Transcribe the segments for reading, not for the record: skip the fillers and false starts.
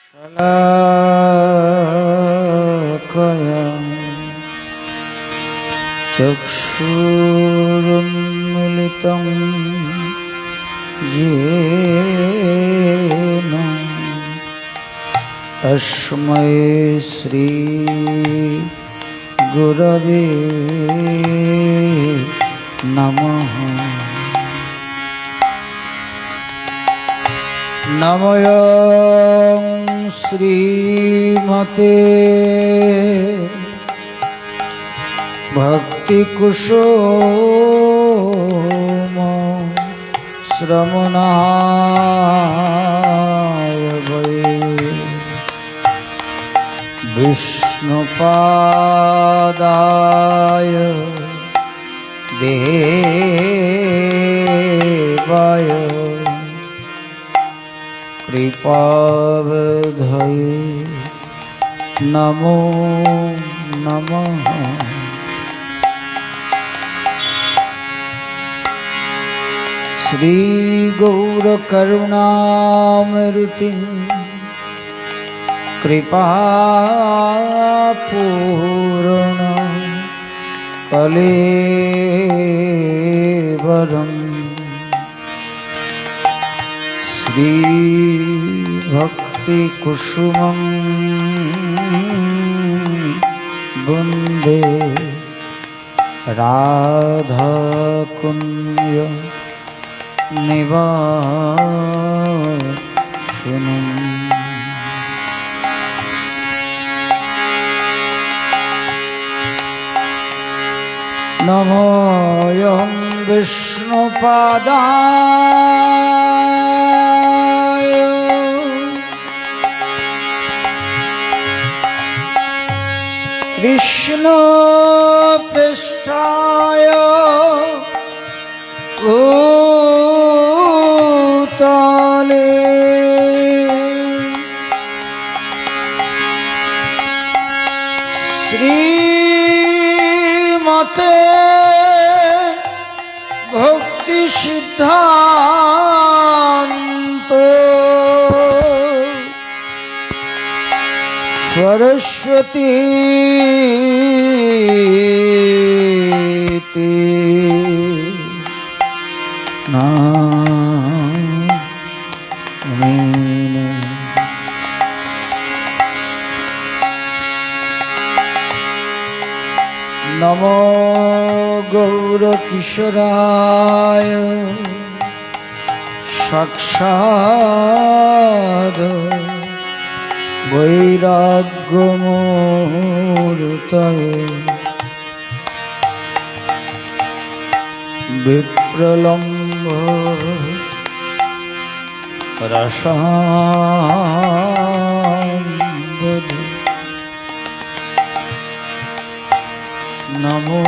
शलाकया चक्षुरुन्मीलितं येन तस्मै श्री गुरवे नमः। नमोऽयं श्रीमते भक्तिकुसुम श्रवणाय वै विष्णुपादाय देवाय कृपावधये नमो नमः। श्री गौरकरुणामृतिं कृपापूर्ण कलेवरं श्री भक्तिकुसुमं वन्दे राधाकुञ्ज निवासिनम्। नमोऽयं विष्णुपादाय कृष्णपृष्ठाय भूतले श्रीमते भक्तिसिद्धान्त सरस्वती नामेने। नमो गौरकिशोराय साक्षाद् वैराग्यमूर्तये विप्रलम्भ रसाम्बुधि। नमो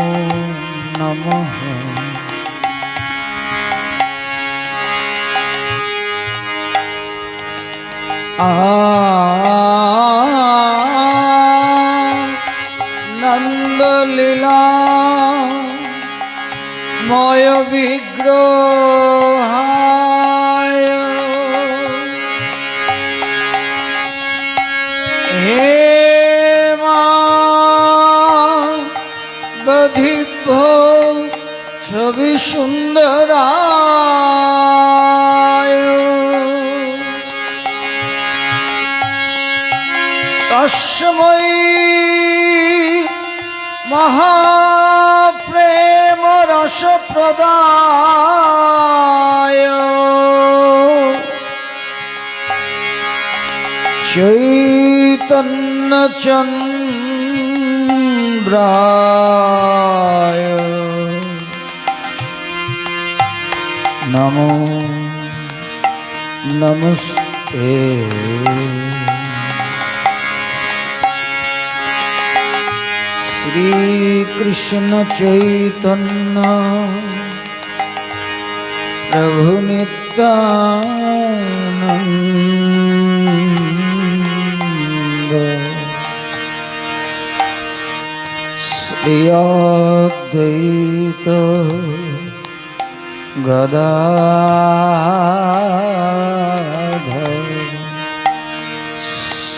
नमः। नंदलीला मय विग्रहाय हे दधिभ्यो छवि सुंदराय तस्मै महाप्रेम रस प्रदाय चैतन्य चंद्राय नमो नमस्ते। श्री कृष्ण चैतन्य प्रभु नित्यानंद श्री अद्वैत গদাধর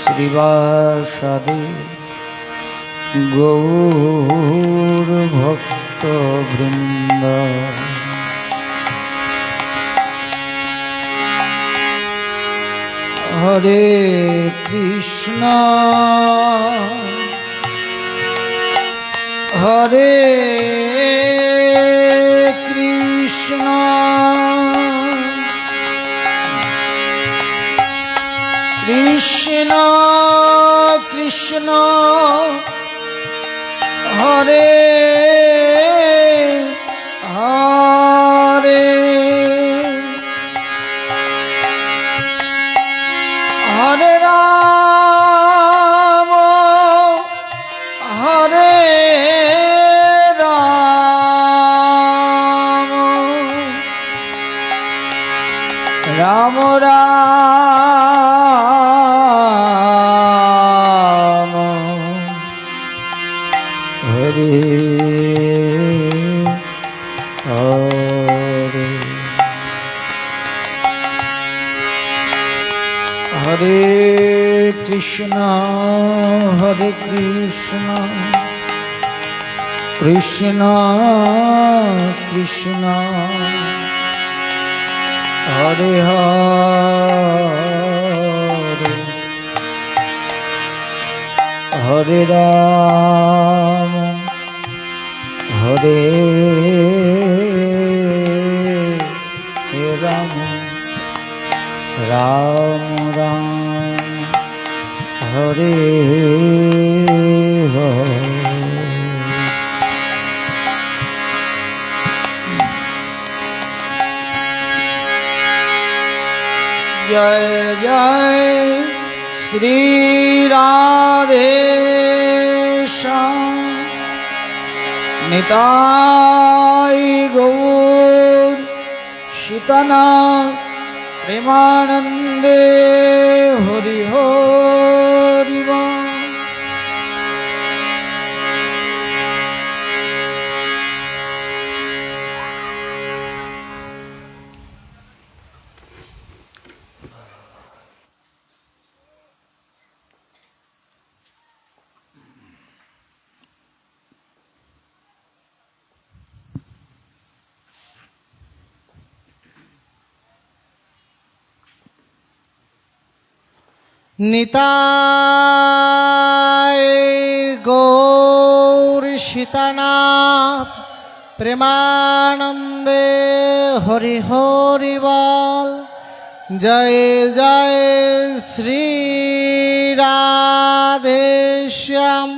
শ্রীবাসাদি গৌর ভক্ত বৃন্দ। হরে কৃষ্ণ হরে কৃষ্ণ কৃষ্ণ কৃষ্ণ হরে হরে হরে রাম হরে রাম রাম রাম হরে হরে হরে কৃষ্ণ হরে কৃষ্ণ কৃষ্ণ কৃষ্ণ হরে হরে হরে রাম হরে রাম রাম রাম হরে হরে। জয় জয় শ্রী রাধে শ্যাম নিতাই গৌর সীতানাথ প্রেমানন্দে হরি হরি বল। নিতাই গৌর সীতানাথ প্রেমানন্দে হরি হরি বল। জয় জয় শ্রী রাধে শ্যাম।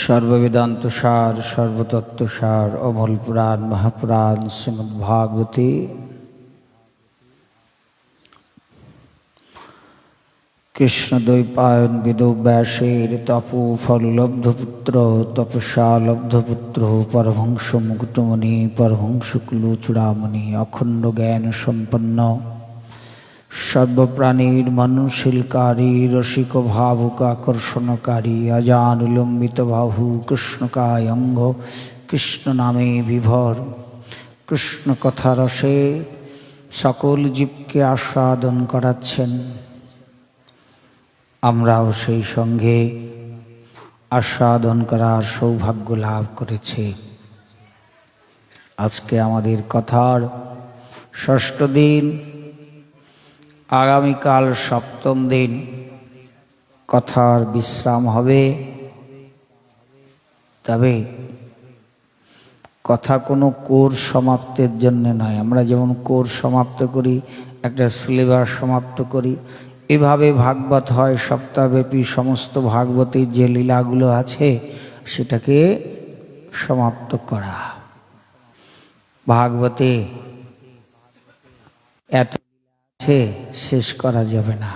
সর্ববেদান্ত সার সর্বতত্ত্ব সার অমল পুরাণ মহাপুরাণ শ্রীমদ্ ভাগবতী কৃষ্ণ দ্বৈপায়ন বেদব্যাসের তপো ফললব্ধ পুত্র তপস্যা লব্ধ পুত্র পরমহংস মুকুটমণি পরমহংস কুলচূড়ামণি অখণ্ড জ্ঞান সম্পন্ন সর্বপ্রাণীর মনুশীলকারী রসিক ভাবুক আকর্ষণকারী অজানুলম্বিত বাহু কৃষ্ণকায় অঙ্গ কৃষ্ণ নামে বিভর কৃষ্ণ কথা রসে সকল জীবকে আস্বাদন করাচ্ছেন। আমরাও সেই সঙ্গে আস্বাদন করার সৌভাগ্য লাভ করেছি। আজকে আমাদের কথার ষষ্ঠ দিন, আগামীকাল সপ্তম দিন কথার বিশ্রাম হবে। তবে কথা কোনো কোর্স সমাপ্তের জন্য নয়। আমরা যেমন কোর্স সমাপ্ত করি, একটা সিলেবাস সমাপ্ত করি, এভাবে ভাগবত হয়। সপ্তাহব্যাপী সমস্ত ভাগবতের যে লীলাগুলো আছে সেটাকে সমাপ্ত করা। ভাগবতে এত আছে শেষ করা যাবে না,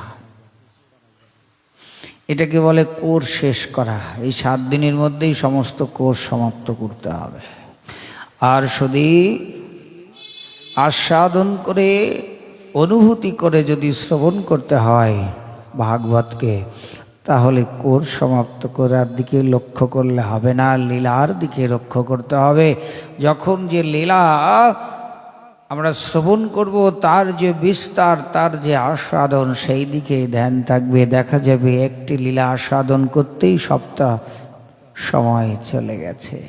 এটাকে বলে কোর্স শেষ করা। এই 7 দিনের মধ্যেই সমস্ত কোর্স সমাপ্ত করতে হবে। আর যদি আস্বাদন করে অনুভূতি করে যদি শ্রবণ করতে হয় ভাগবতকে, তাহলে কোর সমাপ্ত করার দিকে লক্ষ্য করলে হবে না, লীলার দিকে লক্ষ্য করতে হবে। যখন যে লীলা আমরা শ্রবণ করব, তার যে বিস্তার, তার যে আস্বাদন, সেই দিকে ধ্যান থাকবে। দেখা যাবে একটি লীলা আস্বাদন করতেই সপ্তাহ সময় চলে গেছে।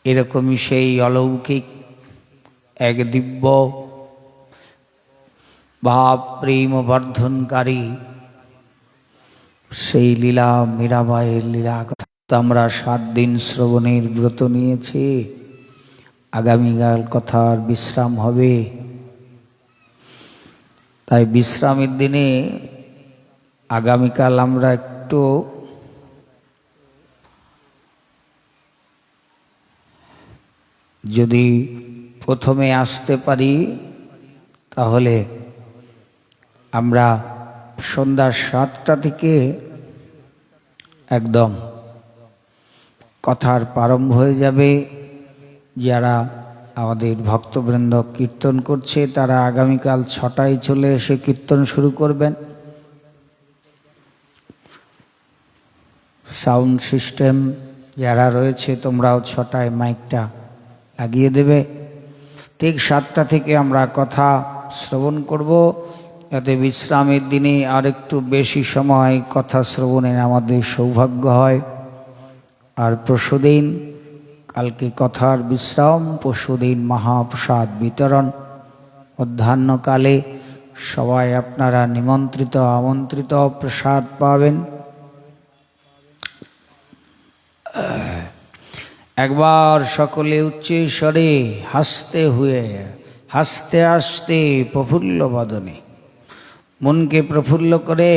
এরকমই সেই অলৌকিক এক দিব্য ভাব প্রেম বর্ধনকারী সেই লীলা, মীরাবাইয়ের লীলা কথা আমরা 7 দিন শ্রবণের ব্রত নিয়েছি। আগামীকাল কথার বিশ্রাম হবে, তাই বিশ্রামের দিনে আগামীকাল আমরা একটু যদি প্রথমে আসতে পারি, তাহলে আমরা সন্ধ্যা 7টা থেকে একদম কথার প্রারম্ভ হয়ে যাবে। যারা আমাদের ভক্তবৃন্দ কীর্তন করছে, তারা আগামীকাল 6টায় চলে এসে কীর্তন শুরু করবেন। সাউন্ড সিস্টেম যারা রয়েছে, তোমরাও 6টায় মাইকটা লাগিয়ে দেবে। ঠিক 7টা থেকে আমরা কথা শ্রবণ করব, যাতে বিশ্রামের দিনে আর একটু বেশি সময় কথা শ্রবণের আমাদের সৌভাগ্য হয়। আর পরশুদিন, কালকে কথার বিশ্রাম, পরশুদিন মহাপ্রসাদ বিতরণ। মধ্যাহ্নকালে সবাই আপনারা নিমন্ত্রিত আমন্ত্রিত প্রসাদ পাবেন। একবার সকলে উচ্চস্বরে হাসতে হাসতে প্রফুল্ল বদনে, মনকে প্রফুল্ল করে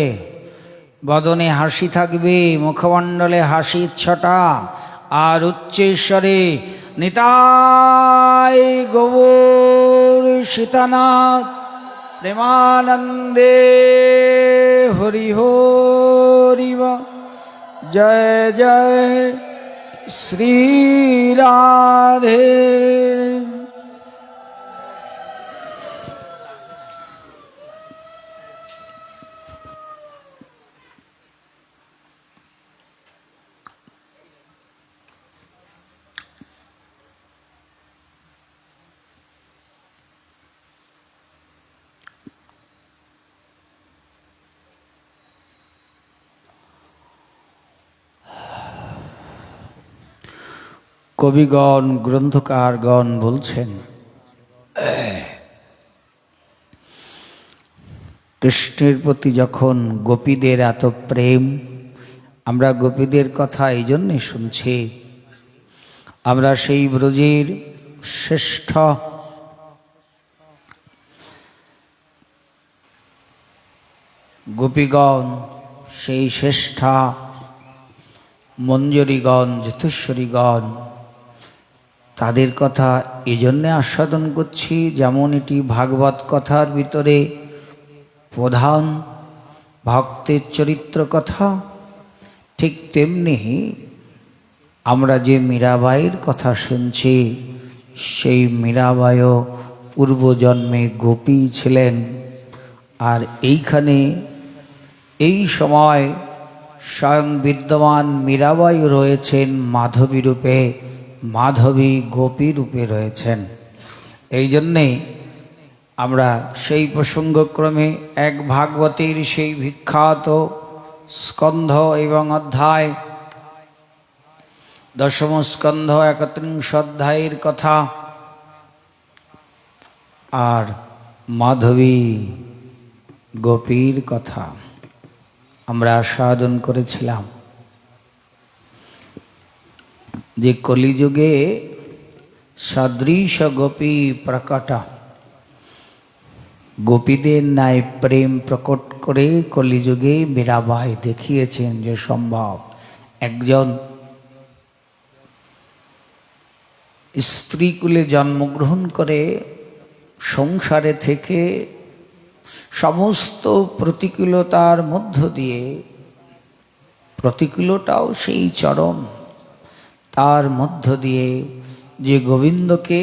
বদনে হাসি থাকবে, মুখমণ্ডলে হাসির ছটা, আর উচ্চস্বরে নিতাই গৌর সীতানাথ প্রেমানন্দে হরি হরি বল। জয় জয় শ্রী রাধে। কবিগণ, গ্রন্থকারগণ বলছেন, কৃষ্ণের প্রতি যখন গোপীদের এত প্রেম, আমরা গোপীদের কথা এই জন্যে শুনছি, আমরা সেই ব্রজের শ্রেষ্ঠ গোপীগণ, সেই শ্রেষ্ঠা মঞ্জরীগণ, যথেশ্বরীগণ, তাদের কথা এই জন্যে আস্বাদন করছি, যেমন এটি ভাগবত কথার ভিতরে প্রধান ভক্তের চরিত্র কথা, ঠিক তেমনি আমরা যে মীরাবাইয়ের কথা শুনছি, সেই মীরাবাইও পূর্বজন্মে গোপী ছিলেন। আর এইখানে এই সময় স্বয়ং বিদ্যমান মীরাবাই রয়েছেন মাধবী রূপে, মাধবী গোপী রূপে রয়েছেন। এই জন্যেই আমরা সেই প্রসঙ্গক্রমে এক ভাগবতের সেই বিখ্যাত স্কন্ধ এবং অধ্যায়, 10ম স্কন্ধ 31 অধ্যায়ের কথা আর মাধবী গোপীর কথা আমরা আস্বাদন করেছিলাম। যে কলিযুগে সদৃশ গোপী প্রকট, গোপীদের ন্যায় প্রেম প্রকট করে কলিযুগে মীরাবাই দেখিয়েছেন যে সম্ভব। একজন স্ত্রীকুলে জন্মগ্রহণ করে সংসারে থেকে সমস্ত প্রতিকূলতার মধ্য দিয়ে, প্রতিকূলতাও সেই চরম, তার মধ্য দিয়ে যে গোবিন্দকে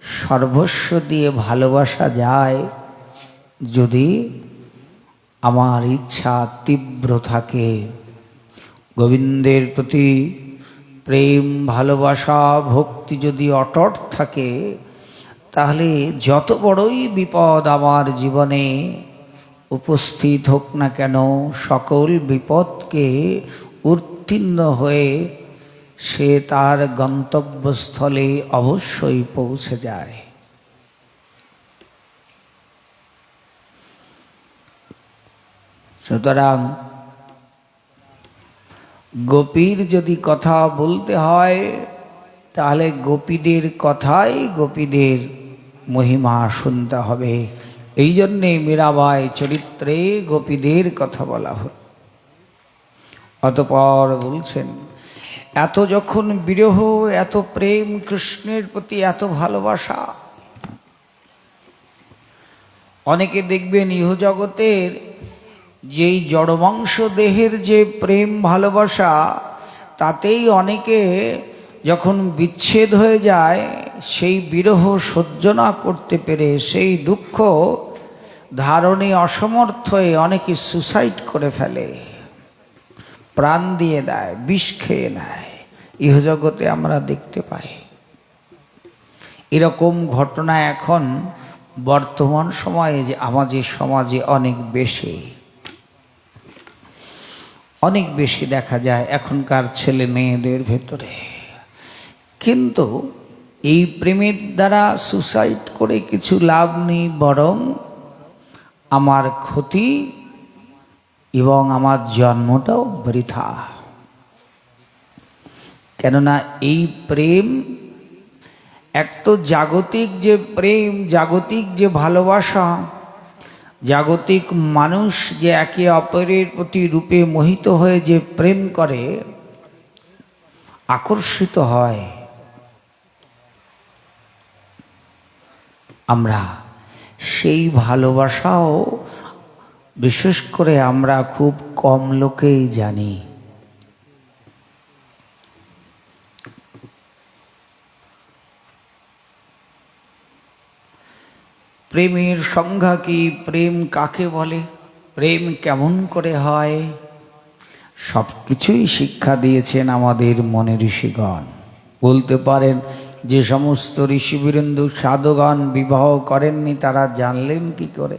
সর্বস্ব দিয়ে ভালোবাসা যায়, যদি আমার ইচ্ছা তীব্র থাকে, গোবিন্দের প্রতি প্রেম ভালোবাসা ভক্তি যদি অটট থাকে, তাহলে যত বড়ই বিপদ আমার জীবনে উপস্থিত হোক না কেন, সকল বিপদকে উত্তীর্ণ হয়ে সে তার গন্তব্যস্থলে অবশ্যই পৌঁছে যায়। সুতরাং গোপীর যদি কথা বলতে হয়, তাহলে গোপীদের কথাই, গোপীদের মহিমা শুনতে হবে। এই জন্যে মীরাবাই চরিত্রে গোপীদের কথা বলা হল। অতঃপর বলছেন, এত যখন বিরহ, এত প্রেম, কৃষ্ণের প্রতি এত ভালোবাসা, অনেকে দেখবেন ইহজগতের যেই জড়মাংস দেহের যে প্রেম ভালোবাসা, তাতেই অনেকে যখন বিচ্ছেদ হয়ে যায়, সেই বিরহ সহ্য না করতে পেরে, সেই দুঃখ ধারণে অসমর্থ হয়ে অনেকে সুসাইড করে ফেলে, প্রাণ দিয়ে দেয়, বিষ খেয়ে নেয়। ইহজগতে আমরা দেখতে পাই এরকম ঘটনা এখন বর্তমান সময়ে যে আমাদের সমাজে অনেক বেশি দেখা যায় এখনকার ছেলে মেয়েদের ভেতরে। কিন্তু এই প্রেমের দ্বারা সুসাইড করে কিছু লাভ নেই, বরং আমার ক্ষতি এবং আমার জন্মটাও বৃথা। কেননা এই প্রেম এক তো জাগতিক যে প্রেম, জাগতিক যে ভালোবাসা, জাগতিক মানুষ যে একে অপরের প্রতি রূপে মোহিত হয়ে যে প্রেম করে, আকর্ষিত হয়, আমরা সেই ভালোবাসাও বিশেষ করে আমরা খুব কম লোকেই জানি। প্রেমের সংজ্ঞা কি, প্রেম কাকে বলে, প্রেম কেমন করে হয়, সব কিছুই শিক্ষা দিয়েছেন আমাদের মনে ঋষিগণ। বলতে পারেন যে সমস্ত ঋষিবীরেন্দ্র সাধুগণ বিবাহ করেননি, তারা জানলেন কি করে?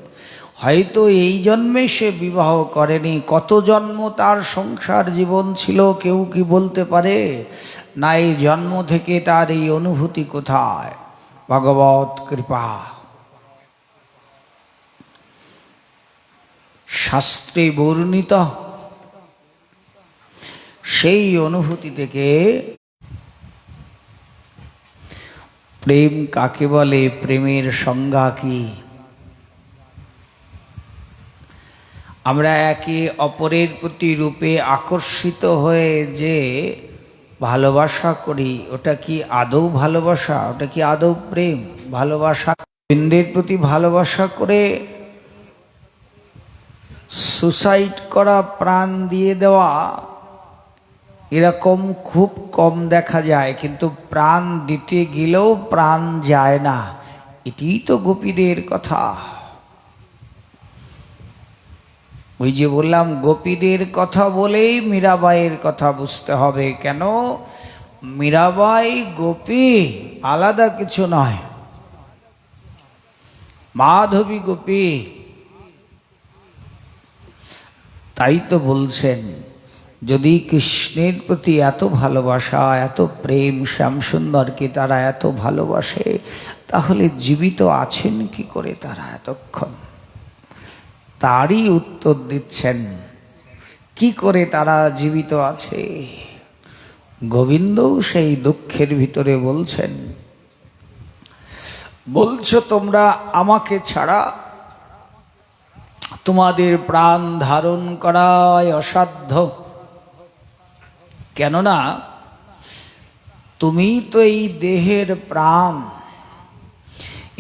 হয়তো এই জন্মে সে বিবাহ করেনি, কত জন্ম তার সংসার জীবন ছিল কেউ কি বলতে পারে? না, এই জন্ম থেকে তার এই অনুভূতি কোথায়? ভগবৎ কৃপা। শাস্ত্রে বর্ণিত সেই অনুভূতি থেকে প্রেম কাকে বলে, প্রেমের সংজ্ঞা কি? আমরা একে অপরের প্রতি রূপে আকর্ষিত হয়ে যে ভালোবাসা করি, ওটা কি আদৌ ভালোবাসা? ওটা কি আদৌ প্রেম? ভালোবাসা, গোবিন্দের প্রতি ভালোবাসা করে সুসাইড করা, প্রাণ দিয়ে দেওয়া, এরকম খুব কম দেখা যায়। কিন্তু প্রাণ দিতে গেলেও প্রাণ যায় না, এটিই তো গোপীদের কথা। ওই যে বললাম, গোপীদের কথা বলেই মীরাবাইয়ের কথা বুঝতে হবে। কেন? মীরাবাই গোপী, আলাদা কিছু নয়। মাধবী গোপী। তাই তো বলছেন, যদি কৃষ্ণের প্রতি এত ভালোবাসা, এত প্রেম, শ্যামসুন্দরকে তারা এত ভালোবাসে, তাহলে জীবিত আছেন কি করে তারা এতক্ষণ? তারই উত্তর দিচ্ছেন, কি করে তারা জীবিত আছে। গোবিন্দও সেই দুঃখের ভিতরে বলছেন, বলছো তোমরা আমাকে ছাড়া তোমাদের প্রাণ ধারণ করায় অসাধ্য। কেননা তুমি তো এই দেহের প্রাণ।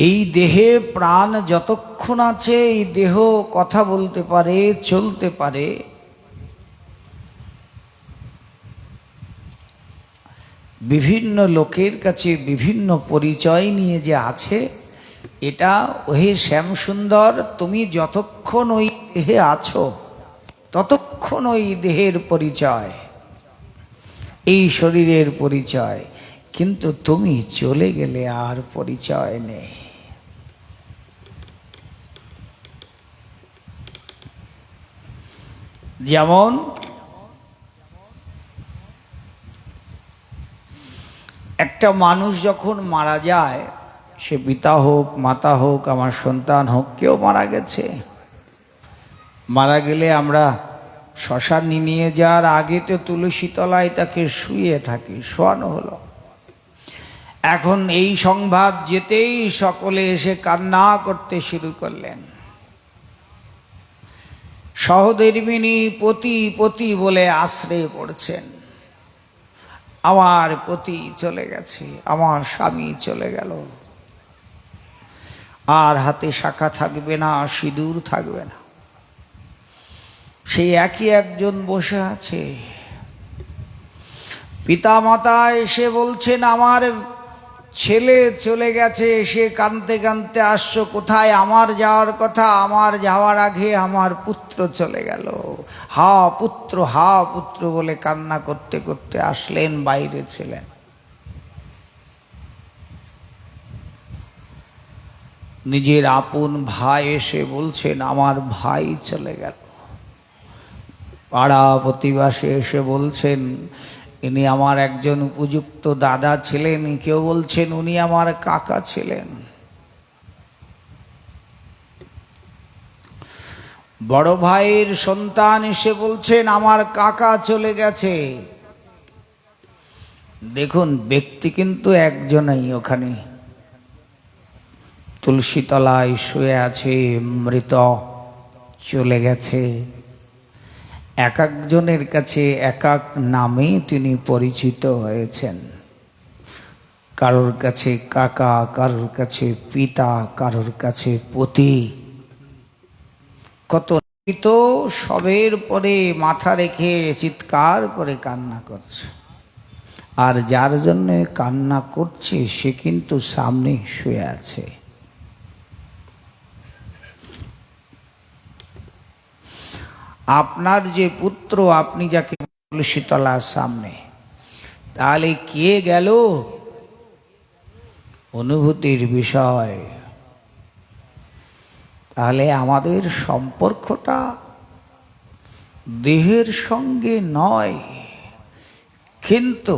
এই দেহে প্রাণ যতক্ষণ আছে, এই দেহ কথা বলতে পারে, চলতে পারে। বিভিন্ন লোকের কাছে বিভিন্ন পরিচয় নিয়ে যে আছে, এটা ওহে শ্যামসুন্দর, তুমি যতক্ষণ ওই দেহে আছো ততক্ষণ ওই দেহের পরিচয়, এই শরীরের পরিচয়, কিন্তু তুমি চলে গেলে আর পরিচয় নেই। যেমন একটা মানুষ যখন মারা যায়, সে পিতা হোক, মাতা হোক, আমার সন্তান হোক, কেউ মারা গেছে, মারা গেলে আমরা শ্মশানে নিয়ে যাওয়ার আগে তো তুলসী তলায় তাকে শুয়ে থাকি, শোয়ানো হলো। এখন এই সংবাদ যেতেই সকলে এসে কান্না করতে শুরু করলেন। সহধর্মিণী পতি পতি বলে আশ্রয়ে পড়ছেন, আমার পতি চলে গেছে, আমার স্বামী চলে গেল, আর হাতে শাখা থাকবে না, সিঁদুর থাকবে না। সেই একই একজন বসে আছে। পিতা মাতা এসে বলছেন, আমার ছেলে চলে গেছে, এসে কাঁদতে কাঁদতে আসছো, কোথায়? আমার যাওয়ার কথা, আমার যাওয়ার আগে আমার পুত্র চলে গেল। হা পুত্র, হা পুত্র বলে কান্না করতে করতে আসলেন, বাইরে ছিলেন। নিজের আপন ভাই এসে বলছেন, আমার ভাই চলে গেল। পাড়া প্রতিবাসী এসে বলছেন, ইনি আমার একজন উপযুক্ত দাদা ছিলেন, কেউ বলছেন উনি আমার কাকা ছিলেন। বড় ভাইয়ের সন্তান এসে বলছেন, আমার কাকা চলে গেছে। দেখুন, ব্যক্তি কিন্তু একজনই, ওখানে তুলসী তলায় শুয়ে আছে, মৃত, চলে গেছে। এক একজনের কাছে এক এক নামে তিনি পরিচিত হয়েছেন। কারোর কাছে কাকা, কারোর কাছে পিতা, কারোর কাছে পতি। কত তো সবের পরে মাথা রেখে চিৎকার করে কান্না করছে, আর যার জন্য কান্না করছে সে কিন্তু সামনে শুয়ে আছে। আপনার যে পুত্র, আপনি যাকে তুলসী তলার সামনে, তাহলে কে গেল? অনুভূতির বিষয়। তাহলে আমাদের সম্পর্কটা দেহের সঙ্গে নয়, কিন্তু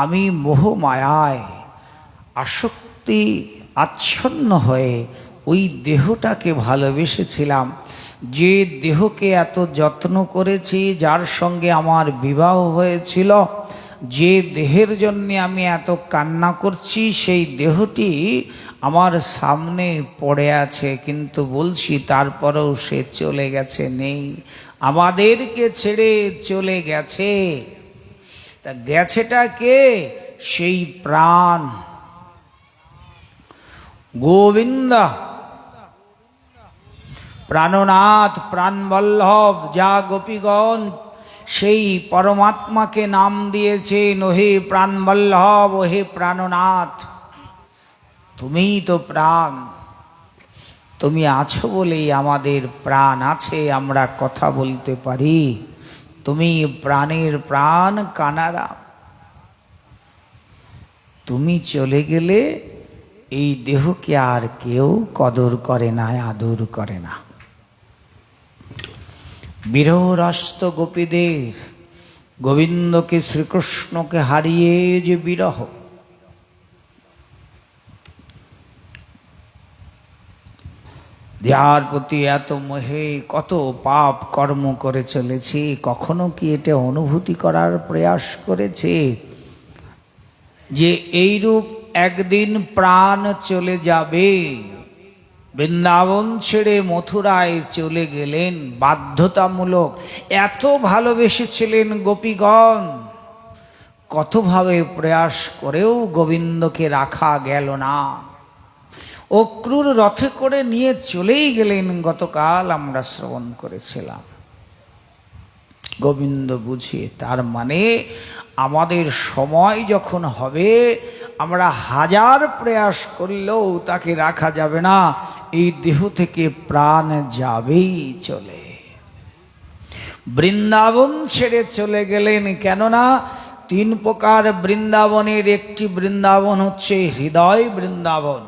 আমি মোহমায়ায় আসক্তি আচ্ছন্ন হয়ে ওই দেহটাকে ভালোবেসেছিলাম, যে দেহকে এত যত্ন করেছি, যার সঙ্গে আমার বিবাহ হয়েছিল, যে দেহের জন্য আমি এত কান্না করছি, সেই দেহটি আমার সামনে পড়ে আছে, কিন্তু বলছি তারপরেও সে চলে গেছে, নেই, আমাদেরকে ছেড়ে চলে গেছে। তা গেছেটা কে? সেই প্রাণ গোবিন্দ, প্রাণনাথ, প্রাণবল্লভ, যা গোপীগণ সেই পরমাত্মাকে নাম দিয়েছেন, ওহে প্রাণবল্লভ, ওহে প্রাণনাথ, তুমিই তো প্রাণ। তুমি আছো বলেই আমাদের প্রাণ আছে, আমরা কথা বলতে পারি। তুমি প্রাণের প্রাণ কানারা। তুমি চলে গেলে এই দেহকে আর কেউ কদর করে না, আদর করে না। বিরহরস্ত গোপীদের, গোবিন্দকে, শ্রীকৃষ্ণকে হারিয়ে যে বিরহ, যার প্রতি এত মোহে কত পাপ কর্ম করে চলেছি, কখনো কি এটা অনুভূতি করার প্রয়াস করেছে যে এইরূপ একদিন প্রাণ চলে যাবে? বৃন্দাবন ছেড়ে মথুরায় চলে গেলেন বাধ্যতামূলক। এত ভালোবেসেছিলেন গোপীগণ, কতভাবে প্রয়াস করেও গোবিন্দকে রাখা গেল না। অক্রুর রথে করে নিয়ে চলেই গেলেন, গতকাল আমরা শ্রবণ করেছিলাম। গোবিন্দ বুঝিয়ে, তার মানে আমাদের সময় যখন হবে, আমরা হাজার প্রয়াস করলেও তাকে রাখা যাবে না, এই দেহ থেকে প্রাণ যাবেই চলে। বৃন্দাবন ছেড়ে চলে গেলেন, কেননা তিন প্রকার বৃন্দাবনের একটি বৃন্দাবন হচ্ছে হৃদয় বৃন্দাবন।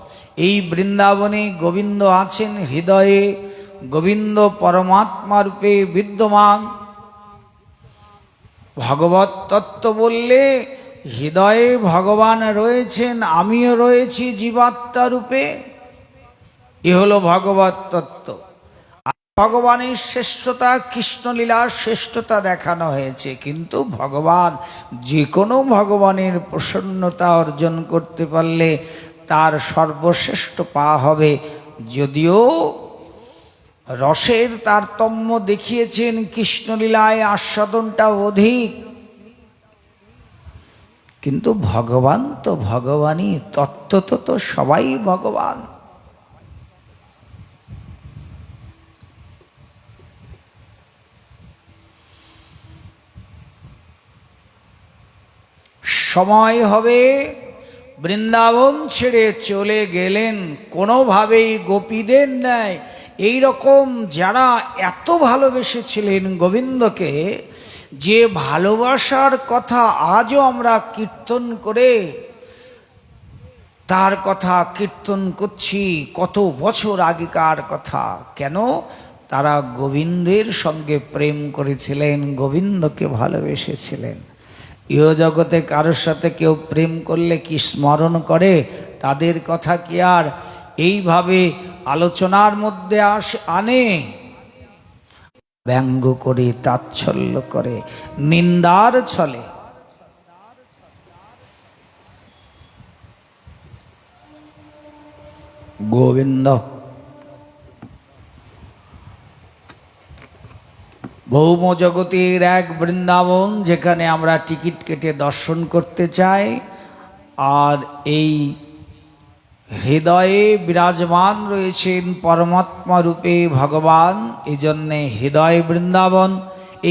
এই বৃন্দাবনে গোবিন্দ আছেন হৃদয়ে, গোবিন্দ পরমাত্মা রূপে বিদ্যমান। ভগবত তত্ত্ব বললে হৃদয়ে ভগবান রয়েছেন, আমিও রয়েছি জীবাত্মা রূপে, এ হলো ভগবত তত্ত্ব। ভগবানের শ্রেষ্ঠতা, কৃষ্ণলীলার শ্রেষ্ঠতা দেখানো হয়েছে, কিন্তু ভগবান যে কোনো ভগবানের প্রসন্নতা অর্জন করতে পারলে তার সর্বশ্রেষ্ঠ পাওয়া হবে। যদিও রসের তারতম্য দেখিয়েছেন কৃষ্ণলীলায়, আস্বাদনটা অধিক, কিন্তু ভগবান তো ভগবানই, তত্ত্ব তো সবাই ভগবান। সময় হবে, বৃন্দাবন ছেড়ে চলে গেলেন, কোনোভাবেই গোপীদের ন্যায় এই রকম যারা এত ভালোবেসেছিলেন গোবিন্দকে, যে ভালোবাসার কথা আজও আমরা কীর্তন করে তার কথা কীর্তন করছি, কত বছর আগেকার কথা। কেন? তারা গোবিন্দের সঙ্গে প্রেম করেছিলেন, গোবিন্দকে ভালোবেসেছিলেন। ইহ জগতে কারোর সাথে কেউ প্রেম করলে কি স্মরণ করে? তাদের কথা কি আর এইভাবে আলোচনার মধ্যে আনে? ব্যঙ্গ করে, তাচ্ছল্য করে, নিন্দার ছলে। গোবিন্দ ভৌম জগতের এক বৃন্দাবন, যেখানে আমরা টিকিট কেটে দর্শন করতে চাই। আর এই হৃদয়ে বিরাজমান রয়েছেন পরমাত্মা রূপে ভগবান, এই জন্যে হৃদয় বৃন্দাবন।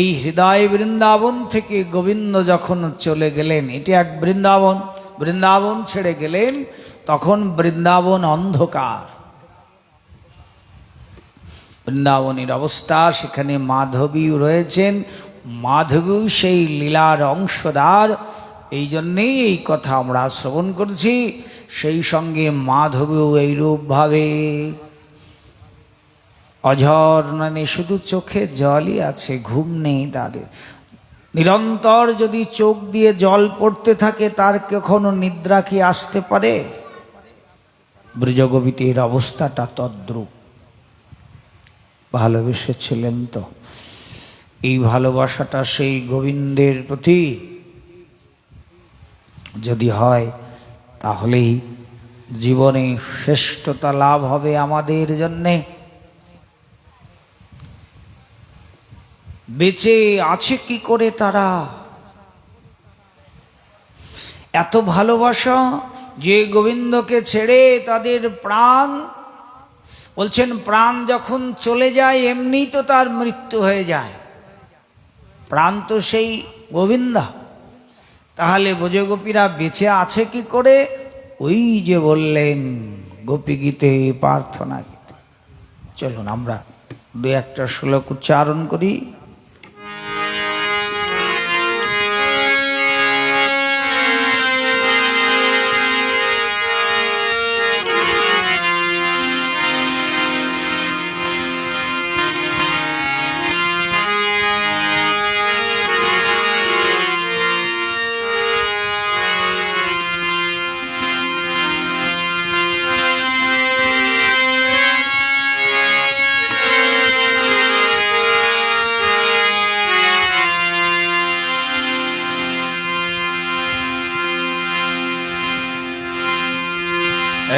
এই হৃদয় বৃন্দাবন থেকে গোবিন্দ যখন চলে গেলেন, এটি এক বৃন্দাবন, বৃন্দাবন ছেড়ে গেলেন, তখন বৃন্দাবন অন্ধকার। বৃন্দাবনের অবস্থা, সেখানে মাধবীও রয়েছেন, মাধবীও সেই লীলার অংশদার। এই জন্যেই এই কথা আমরা শ্রবণ করছি। সেই সঙ্গে মাধবীও এইরূপভাবে অঝর, মানে শুধু চোখে জলই আছে, ঘুম নেই তাদের। নিরন্তর যদি চোখ দিয়ে জল পড়তে থাকে, তার কখনো নিদ্রা কি আসতে পারে? ব্রজগোপীদের অবস্থাটা তদ্রূপ। ভালোবেসেছিলেন তো, এই ভালোবাসাটা সেই গোবিন্দের প্রতি যদি হয়, তাহলেই জীবনে শ্রেষ্ঠতা লাভ হবে আমাদের জন্যে। বেঁচে আছে কি করে তারা? এত ভালোবাসা যে গোবিন্দকে ছেড়ে তাদের প্রাণ, বলছেন প্রাণ যখন চলে যায় এমনি তো তার মৃত্যু হয়ে যায়, প্রাণ তো সেই গোবিন্দ। তাহলে ব্রজগোপীরা বেঁচে আছে কি করে? ওই যে বললেন গোপী গীতে, প্রার্থনা গীতে। চলুন আমরা দু একটা শ্লোক উচ্চারণ করি।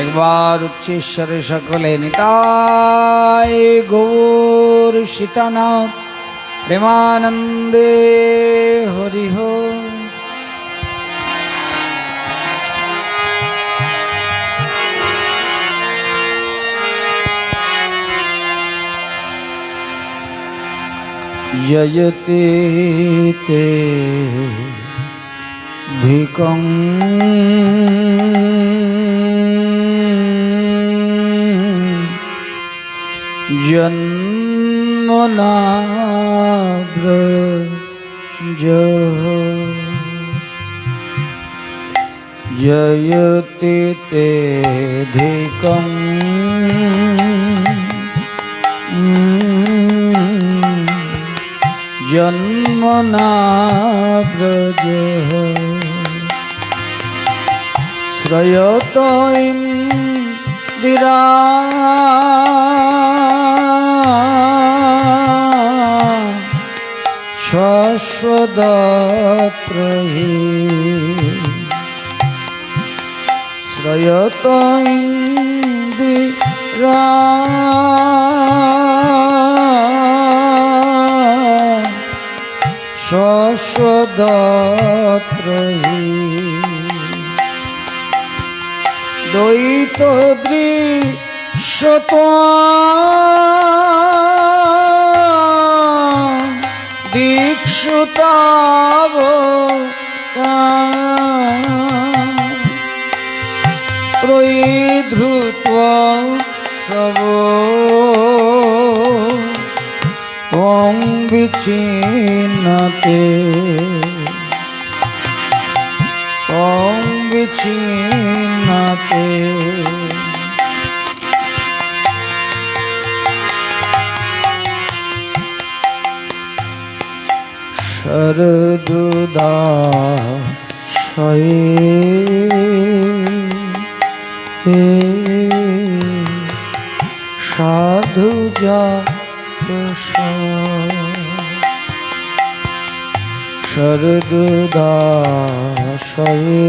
একবার উচ্চেশ্বরে সকলে নিতাই গৌর সীতানাথ প্রেমানন্দে হরি হরি। জয়তে তে ধিকং জন্মনা ব্রজ জয়তি তে ধিকং জন্মনা ব্রজ শ্রয়ত ইন্দিরা শাশ্বদত্রহি শ্রয়ত ইন্দিরা শাশ্বদত্রহি দ্বৈত দৃশ্যত্বং দীক্ষুতাব ত্রয়ীধৃত্বা সব ত্বং বিচ্ছিন্নতে ত্বং বিচ্ছিন্নতে শরদুদাশয়ে সাধুজাত শরদুদাশয়ে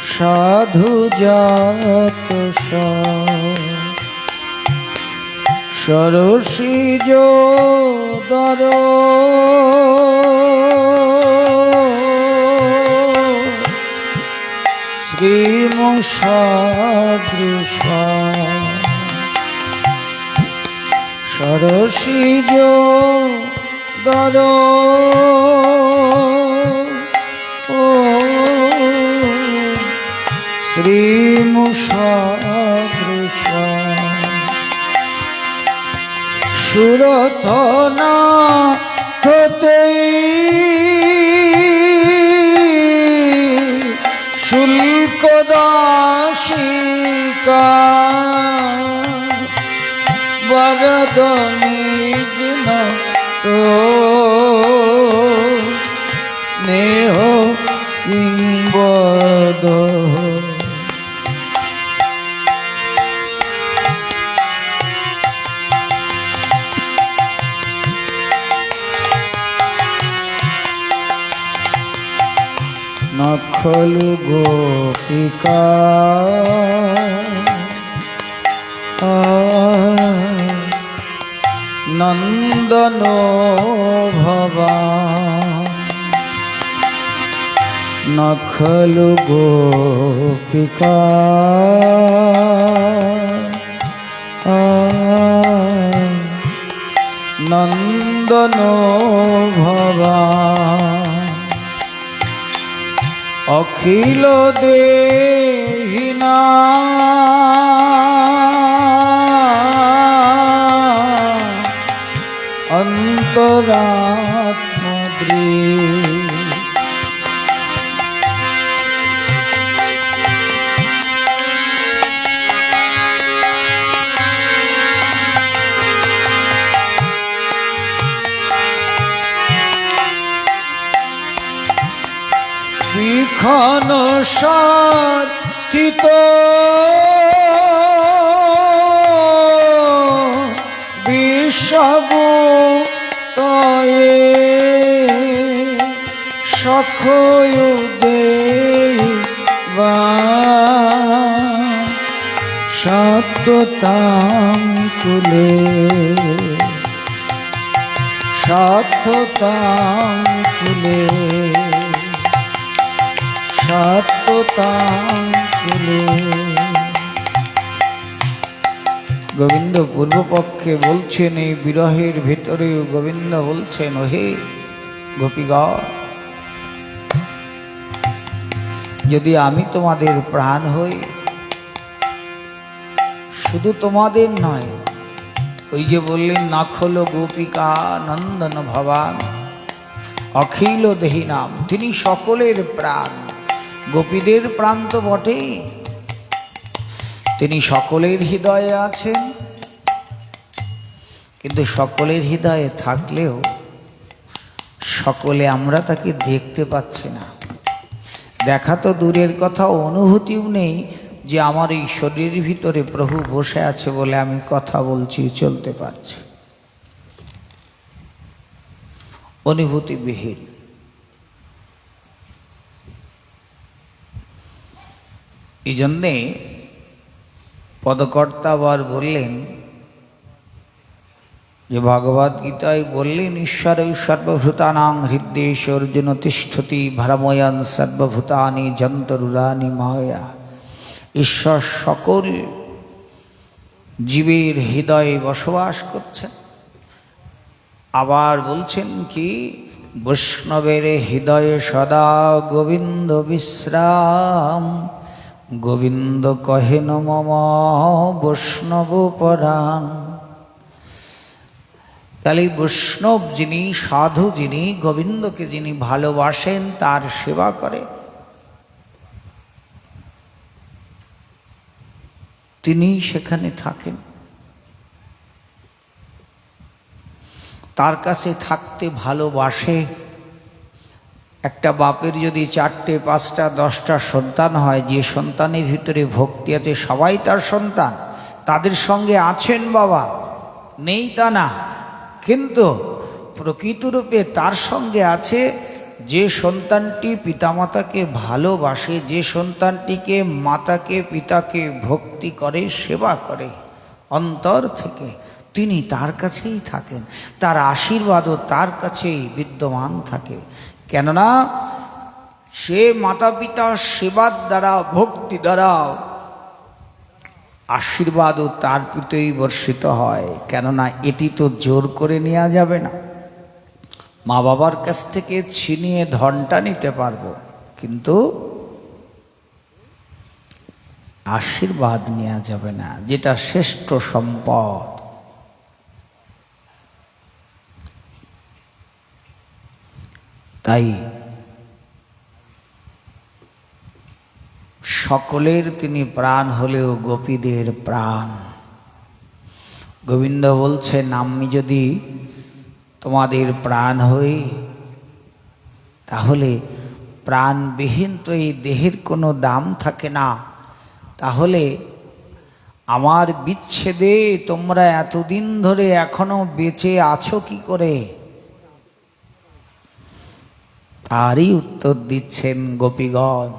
সাধুজাত সরসিজ দর শ্রীমুষদৃশ সরসিজ দর শ্রীমুষদৃশ সুরথনা হতে শুল্ক দাসিকা বরদ নিঘ্ন তো নেহ কিংবদ নখলু গোপিকা নন্দনো ভবান নখলু গোপিকা নন্দনো ভবান অখিল দেহিনা অন্তরাত্মদ্রি বিখন সাথিত বিষগু তয়ে সখয়ুদে সত্যতাং কুলে সত্যতাং কুলে সত্যতাং কুলে গোবিন্দ পূর্বপক্ষে বলছেন, এই বিরহের ভিতরেও গোবিন্দ বলছেন, ওহে গোপীগণ, যদি আমি তোমাদের প্রাণ হই, শুধু তোমাদের নয়, ওই যে বললেন নখল গোপিকা নন্দন ভবান অখিল দেহি নাম, তিনি সকলের প্রাণ। গোপীদের প্রাণ তো বটেই, তিনি সকলের হৃদয়ে আছেন। কিন্তু সকলের হৃদয়ে থাকলেও সকলে আমরা তাকে দেখতে পাচ্ছি না। দেখা তো দূরের কথা, অনুভূতিও নেই যে আমার এই শরীরের ভিতরে প্রভু বসে আছে বলে আমি কথা বলছি, চলতে পারছি। অনুভূতিবিহীন। এই জন্যে পদকর্তা আবার বললেন যে ভগবদ গীতায় বললেন, ঈশ্বরৈ সর্বভূতানাং হৃদ্যেশ অর্জুন তিষ্ঠতি ভরময়ান সর্বভূতানি যন্তরুরানি মায়া। ঈশ্বর সকল জীবের হৃদয়ে বসবাস করছেন। আবার বলছেন কি, বৈষ্ণবের হৃদয়ে সদা গোবিন্দ বিশ্রাম, গোবিন্দ কহেন মম বৈষ্ণব পরাণ। তাহলে বৈষ্ণব যিনি, সাধু যিনি, গোবিন্দকে যিনি ভালোবাসেন, তার সেবা করে, তিনি সেখানে থাকেন। তার কাছে থাকতে ভালোবাসে। একটা বাপের যদি 4টে 5টা 10টা সন্তান হয়, যে সন্তানের ভিতরে ভক্তি আছে সবাই তার সন্তান, তাদের সঙ্গে আছেন বাবা, নেই তা না, কিন্তু প্রকৃতরূপে তার সঙ্গে আছে যে সন্তানটি পিতামাতাকে ভালোবাসে, যে সন্তানটিকে মাতাকে পিতাকে ভক্তি করে, সেবা করে অন্তর থেকে, তিনি তার কাছেই থাকেন। তার আশীর্বাদও তার কাছেই বিদ্যমান থাকে। কেননা সে মাতা পিতার সেবার দ্বারা, ভক্তি দ্বারা আশীর্বাদও তার প্রতিই বর্ষিত হয়। কেননা এটি তো জোর করে নেওয়া যাবে না। মা বাবার কাছ থেকে ছিনিয়ে ধনটা নিতে পারবো, কিন্তু আশীর্বাদ নেওয়া যাবে না, যেটা শ্রেষ্ঠ সম্পদ। তাই সকলের তিনি প্রাণ হলেও গোপীদের প্রাণ। গোবিন্দ বলছেন, আমি যদি তোমাদের প্রাণ হই, তাহলে প্রাণবিহীন তো এই দেহের কোনো দাম থাকে না। তাহলে আমার বিচ্ছেদে তোমরা এতদিন ধরে এখনো বেঁচে আছো কি করে? তারই উত্তর দিচ্ছেন গোপীগণ।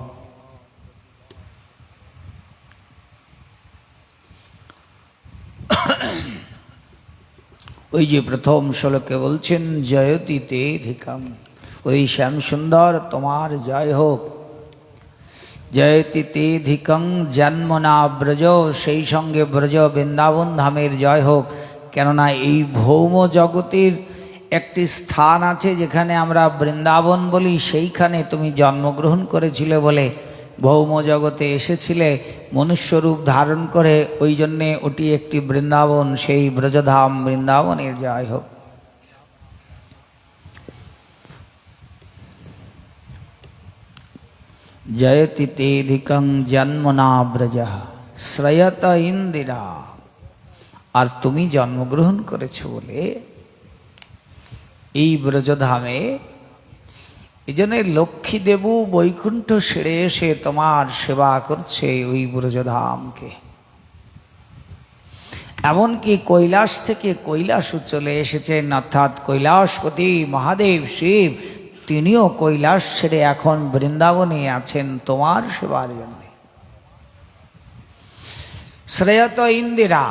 ওই যে প্রথম শ্লোকে বলছেন, জয়তি তে ধিকং, ওই শ্যাম সুন্দর তোমার জয় হোক। জয়তি তে ধিকং জন্মনা ব্রজ, সেই সঙ্গে ব্রজ বৃন্দাবন ধামের জয় হোক। কেননা এই ভৌম জগতের একটি স্থান আছে যেখানে আমরা বৃন্দাবন বলি, সেইখানে তুমি জন্মগ্রহণ করেছিলে বলে ভৌম জগতে এসেছিলে মনুষ্যরূপ ধারণ করে, ওই জন্যে ওটি একটি বৃন্দাবন, সেই ব্রজধাম বৃন্দাবনের জয় হোক। জয়তি তেধিকং জন্মনা ব্রজ শ্রয়ত ইন্দিরা, আর তুমি জন্মগ্রহণ করেছো বলে এই ব্রজধামে, এই জন্য লক্ষ্মী দেবু বৈকুণ্ঠ ছেড়ে এসে তোমার সেবা করছে ওই ব্রজধামকে। এমনকি কৈলাস থেকে কৈলাসও চলে এসেছেন, অর্থাৎ কৈলাসপতি মহাদেব শিব, তিনিও কৈলাস ছেড়ে এখন বৃন্দাবনে আছেন তোমার সেবার জন্য। শ্রেয়ত ইন্দিরা,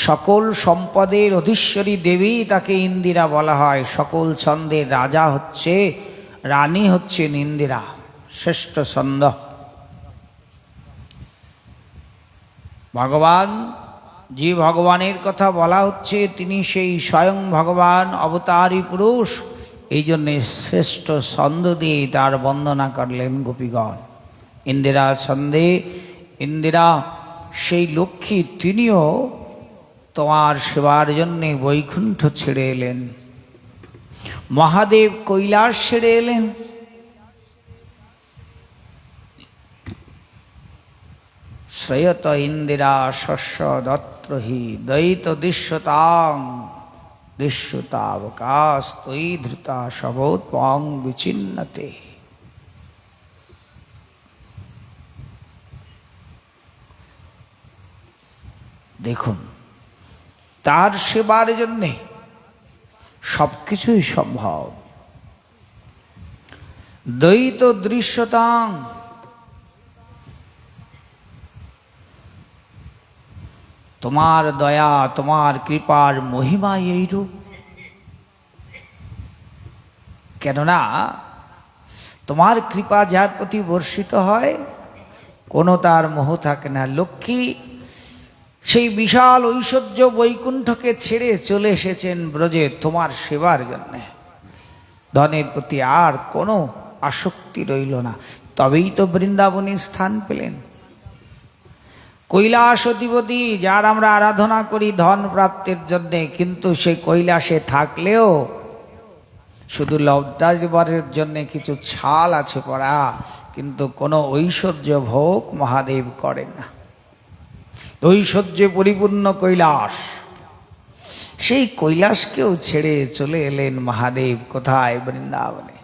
সকল সম্পদের অধীশ্বরী দেবী তাকে ইন্দিরা বলা হয়। সকল ছন্দের রাজা হচ্ছে, রানী হচ্ছেন ইন্দিরা, শ্রেষ্ঠ ছন্দ। ভগবান যে ভগবানের কথা বলা হচ্ছে তিনি সেই স্বয়ং ভগবান অবতারী পুরুষ। এই জন্যে শ্রেষ্ঠ ছন্দ দিয়ে তার বন্দনা করলেন গোপীগণ। ইন্দিরা ছন্দে ইন্দিরা সেই লক্ষ্মী, তিনিও তোমার সেবার জন্যে বৈকুণ্ঠ ছেড়ে এলেন, মহাদেব কৈলাস ছেড়ে এলেন। শ্রেয়ত ইন্দিরা শস্য দত্রহি দয়িত দৃশ্যতাং দৃশ্যতাবকাশ তৈ ধৃতা শবোৎপং বিচিন্নতে। দেখুন, তার সেবার জন্যে সবকিছুই সম্ভব। দ্বৈত দৃশ্যতাং, তোমার দয়া তোমার কৃপার মহিমা এইরূপ। কেননা তোমার কৃপা যার প্রতি বর্ষিত হয় কোনো তার মোহ থাকে না। লক্ষ্মী সেই বিশাল ঐশ্বর্য বৈকুণ্ঠকে ছেড়ে চলে এসেছেন ব্রজে তোমার সেবার জন্যে। ধনের প্রতি আর কোনো আসক্তি রইল না, তবেই তো বৃন্দাবনী স্থান পেলেন। কৈলাস অধিপতি যার আমরা আরাধনা করি ধন প্রাপ্তির জন্যে, কিন্তু সেই কৈলাসে থাকলেও শুধু লব্ধাজবরের জন্যে কিছু ছাল আছে পড়া, কিন্তু কোনো ঐশ্বর্য ভোগ মহাদেব করেন না। ঐশ্বর্যে পরিপূর্ণ কৈলাস, সেই কৈলাসকেও ছেড়ে চলে এলেন মহাদেব। কোথায়? বৃন্দাবনে।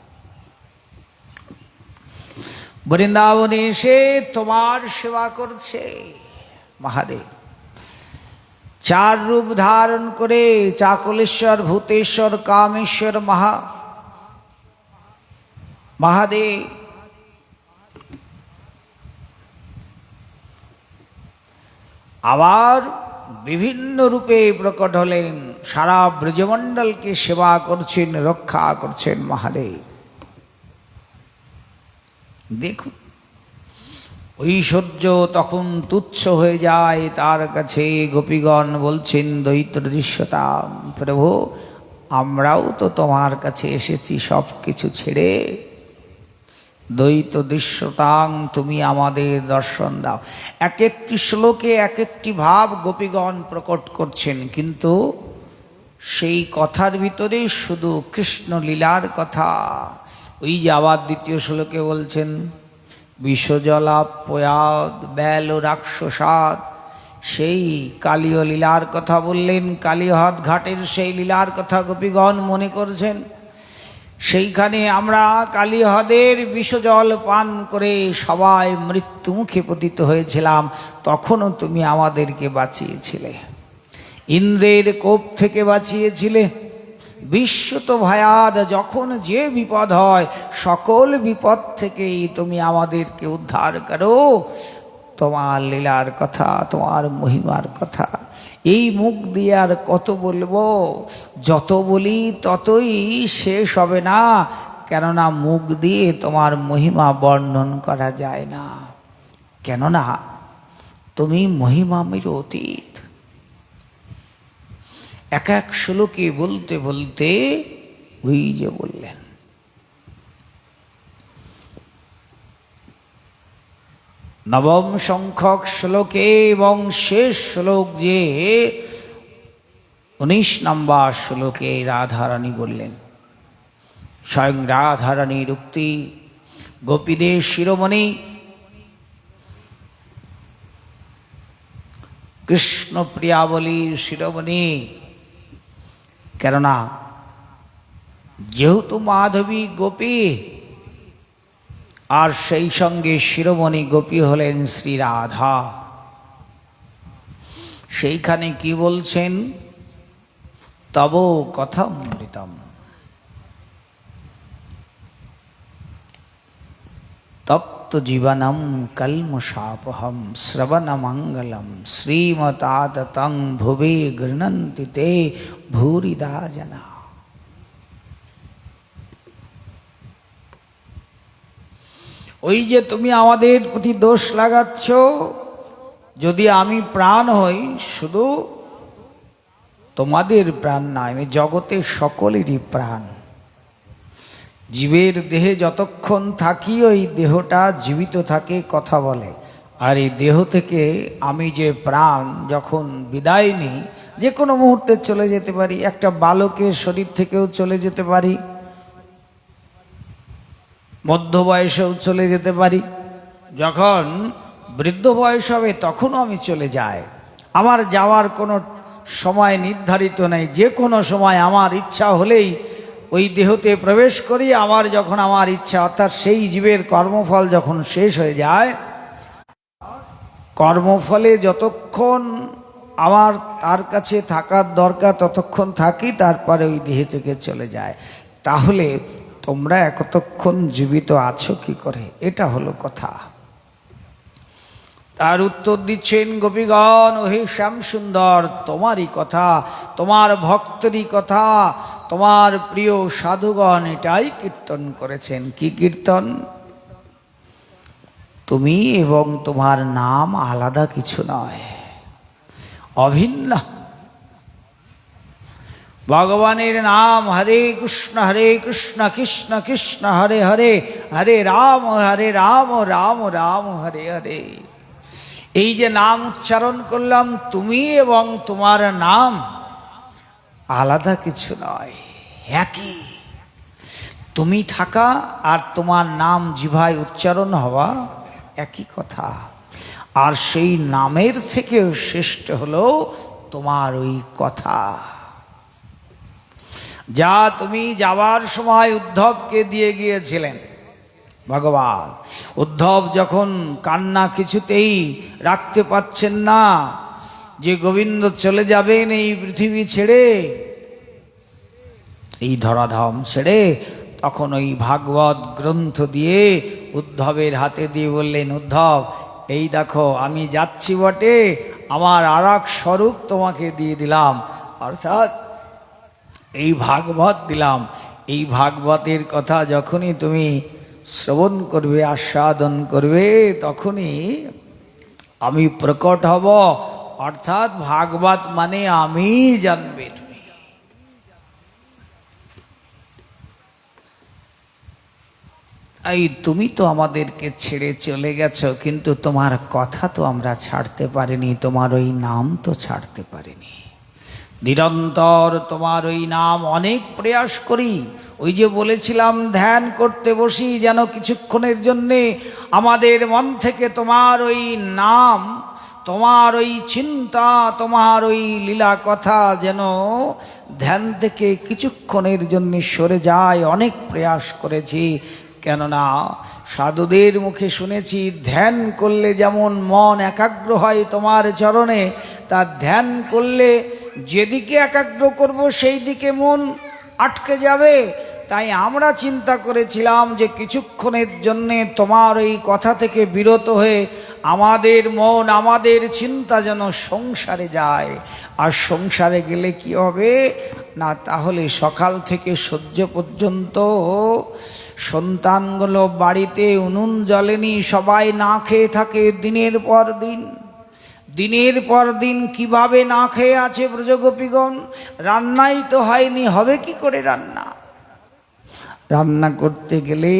বৃন্দাবনে এসে তোমার সেবা করছে মহাদেব। চার রূপ ধারণ করে চাকলেশ্বর, ভূতেশ্বর, কামেশ্বর মহাদেব। আবার বিভিন্ন রূপে প্রকট হলেন, সারা ব্রজমণ্ডলকে সেবা করছেন, রক্ষা করছেন মহাদেব। দেখুন, ঐশ্বর্য তখন তুচ্ছ হয়ে যায় তার কাছে। গোপীগণ বলছেন দ্বৈত দৃশ্যতা, প্রভু আমরাও তো তোমার কাছে এসেছি সব কিছু ছেড়ে, দ্বৈত দৃশ্যতাং তুমি আমাদের দর্শন দাও। এক একটি শ্লোকে এক একটি ভাব গোপীগণ প্রকট করছেন, কিন্তু সেই কথার ভিতরে শুধু কৃষ্ণ লীলার কথা। ওই যে আবার দ্বিতীয় শ্লোকে বলছেন বিশ্বজলাপয়াদ বেল রাক্ষসাদ, সেই কালীয় লীলার কথা বললেন। কালীহদ ঘাটের সেই লীলার কথা গোপীগণ মনে করছেন। সেইখানে আমরা কালীহদের বিষজল পান করে সবাই মৃত্যুমুখে পতিত হয়েছিলাম, তখনও তুমি আমাদেরকে বাঁচিয়েছিলে। ইন্দ্রের কোপ থেকে বাঁচিয়েছিলে। বিশ্বত ভয়াদ, যখন যে বিপদ হয় সকল বিপদ থেকেই তুমি আমাদেরকে উদ্ধার করো। তোমার লীলার কথা, তোমার মহিমার কথা এই মুখ দিয়ে আর কত বলবো? যত বলি ততই শেষ হবে না, কেননা মুখ দিয়ে তোমার মহিমা বর্ণন করা যায় না। কেননা তুমি মহিমাময় অতীত। এক এক শ্লোকে বলতে বলতে ওই যে বললেন নবম সংখ্যক শ্লোকে এবং শেষ শ্লোক যে 19 নম্বর শ্লোকে রাধারানী বললেন, স্বয়ং রাধারানীর উক্তি, গোপীদের শিরোমণি কৃষ্ণ প্রিয়াবলীর শিরোমণি। কেননা যেহেতু মাধবী গোপী, আর সেই সঙ্গে শিরোমণি গোপী হলেন শ্রী রাধা। সেইখানে কি বলছেন? তব কথামৃতম তপ্ত জীবনম কলমশাপহম শ্রবণমঙ্গলম শ্রীমতাতং ভুবে গৃণন্তি তে ভূরিদা জনা। ওই যে তুমি আমাদের প্রতি দোষ লাগাচ্ছ, যদি আমি প্রাণ হই, শুধু তোমাদের প্রাণ নয়, আমি জগতের সকলেরই প্রাণ। জীবের দেহে যতক্ষণ থাকি ওই দেহটা জীবিত থাকে, কথা বলে। আর এই দেহ থেকে আমি যে প্রাণ যখন বিদায় নিই, যে কোনো মুহূর্তে চলে যেতে পারি। একটা বালকের শরীর থেকেও চলে যেতে পারি, মধ্য বয়সেও চলে যেতে পারি, যখন বৃদ্ধ বয়স হবে তখনও আমি চলে যাই। আমার যাওয়ার কোনো সময় নির্ধারিত নেই, যে কোনো সময় আমার ইচ্ছা হলেই ওই দেহতে প্রবেশ করি। আবার যখন আমার ইচ্ছা, অর্থাৎ সেই জীবের কর্মফল যখন শেষ হয়ে যায়, কর্মফলে যতক্ষণ আমার তার কাছে থাকার দরকার ততক্ষণ থাকি, তারপরে ওই দেহ থেকে চলে যায়। তাহলে তোমরা এতক্ষণ জীবিত আছো কি করে? এটা হলো কথা। তার উত্তর দিচ্ছেন গোপীগণ, ওহে শ্যাম সুন্দর, তোমারই কথা, তোমার ভক্তেরই কথা, তোমার প্রিয় সাধুগণ এটাই কীর্তন করেছেন। কি কীর্তন? তুমি এবং তোমার নাম আলাদা কিছু নয়, অভিন্ন। ভগবানের নাম হরে কৃষ্ণ কৃষ্ণ কৃষ্ণ হরে হরে, হরে রাম রাম রাম হরে হরে। এই যে নাম উচ্চারণ করলাম, তুমি এবং তোমার নাম আলাদা কিছু নয়, একই। তুমি থাকা আর তোমার নাম জিভায় উচ্চারণ হওয়া একই কথা। আর সেই নামের থেকেও শ্রেষ্ঠ হলো তোমার ওই কথা, যা তুমি যাওয়ার সময় উদ্ধবকে দিয়ে গিয়েছিলেন। ভগবান উদ্ধব যখন কান্না কিছুতেই রাখতে পারছেন না, যে গোবিন্দ চলে যাবেন এই পৃথিবী ছেড়ে, এই ধরাধাম ছেড়ে, তখন ওই ভাগবত গ্রন্থ দিয়ে উদ্ধবের হাতে দিয়ে বললেন, উদ্ধব এই দেখো আমি যাচ্ছি বটে, আমার আর এক স্বরূপ তোমাকে দিয়ে দিলাম, অর্থাৎ এই ভাগবত দিলাম। এই ভাগবতের কথা যখনই তুমি শ্রবণ করবে, আস্বাদন করবে, তখনই আমি প্রকট হব, অর্থাৎ ভাগবত মানে আমি জানবে তুমি। এই তুমি তো আমাদেরকে ছেড়ে চলে গেছো, কিন্তু তোমার কথা তো আমরা ছাড়তে পারিনি, তোমার ওই নাম তো ছাড়তে পারিনি। নিরন্তর তোমার ওই নাম অনেক প্রয়াস করি। ওই যে বলেছিলাম, ধ্যান করতে বসি যেন কিছুক্ষণের জন্যে আমাদের মন থেকে তোমার ওই নাম, তোমার ওই চিন্তা, তোমার ওই লীলা কথা যেন ধ্যান থেকে কিছুক্ষণের জন্য সরে যায়। অনেক প্রয়াস করেছি, কেননা সাধুদের মুখে শুনেছি ধ্যান করলে যেমন মন একাগ্র হয় তোমার চরণে, তা ধ্যান করলে যেদিকে একাগ্র করব সেই দিকে মন আটকে যাবে। তাই আমরা চিন্তা করেছিলাম যে কিছুক্ষণের জন্যে তোমার এই কথা থেকে বিরত হয়ে আমাদের মন, আমাদের চিন্তা যেন সংসারে যায়। আর সংসারে গেলে কি হবে না, তাহলে সকাল থেকে সূর্য পর্যন্ত সন্তানগুলো বাড়িতে উনুন জ্বলেনি, সবাই না খেয়ে থাকে দিনের পর দিন। দিনের পর দিন কিভাবে না খেয়ে আছে ব্রজগোপীগণ? রান্নাই তো হয়নি, হবে কি করে রান্না? রান্না করতে গেলে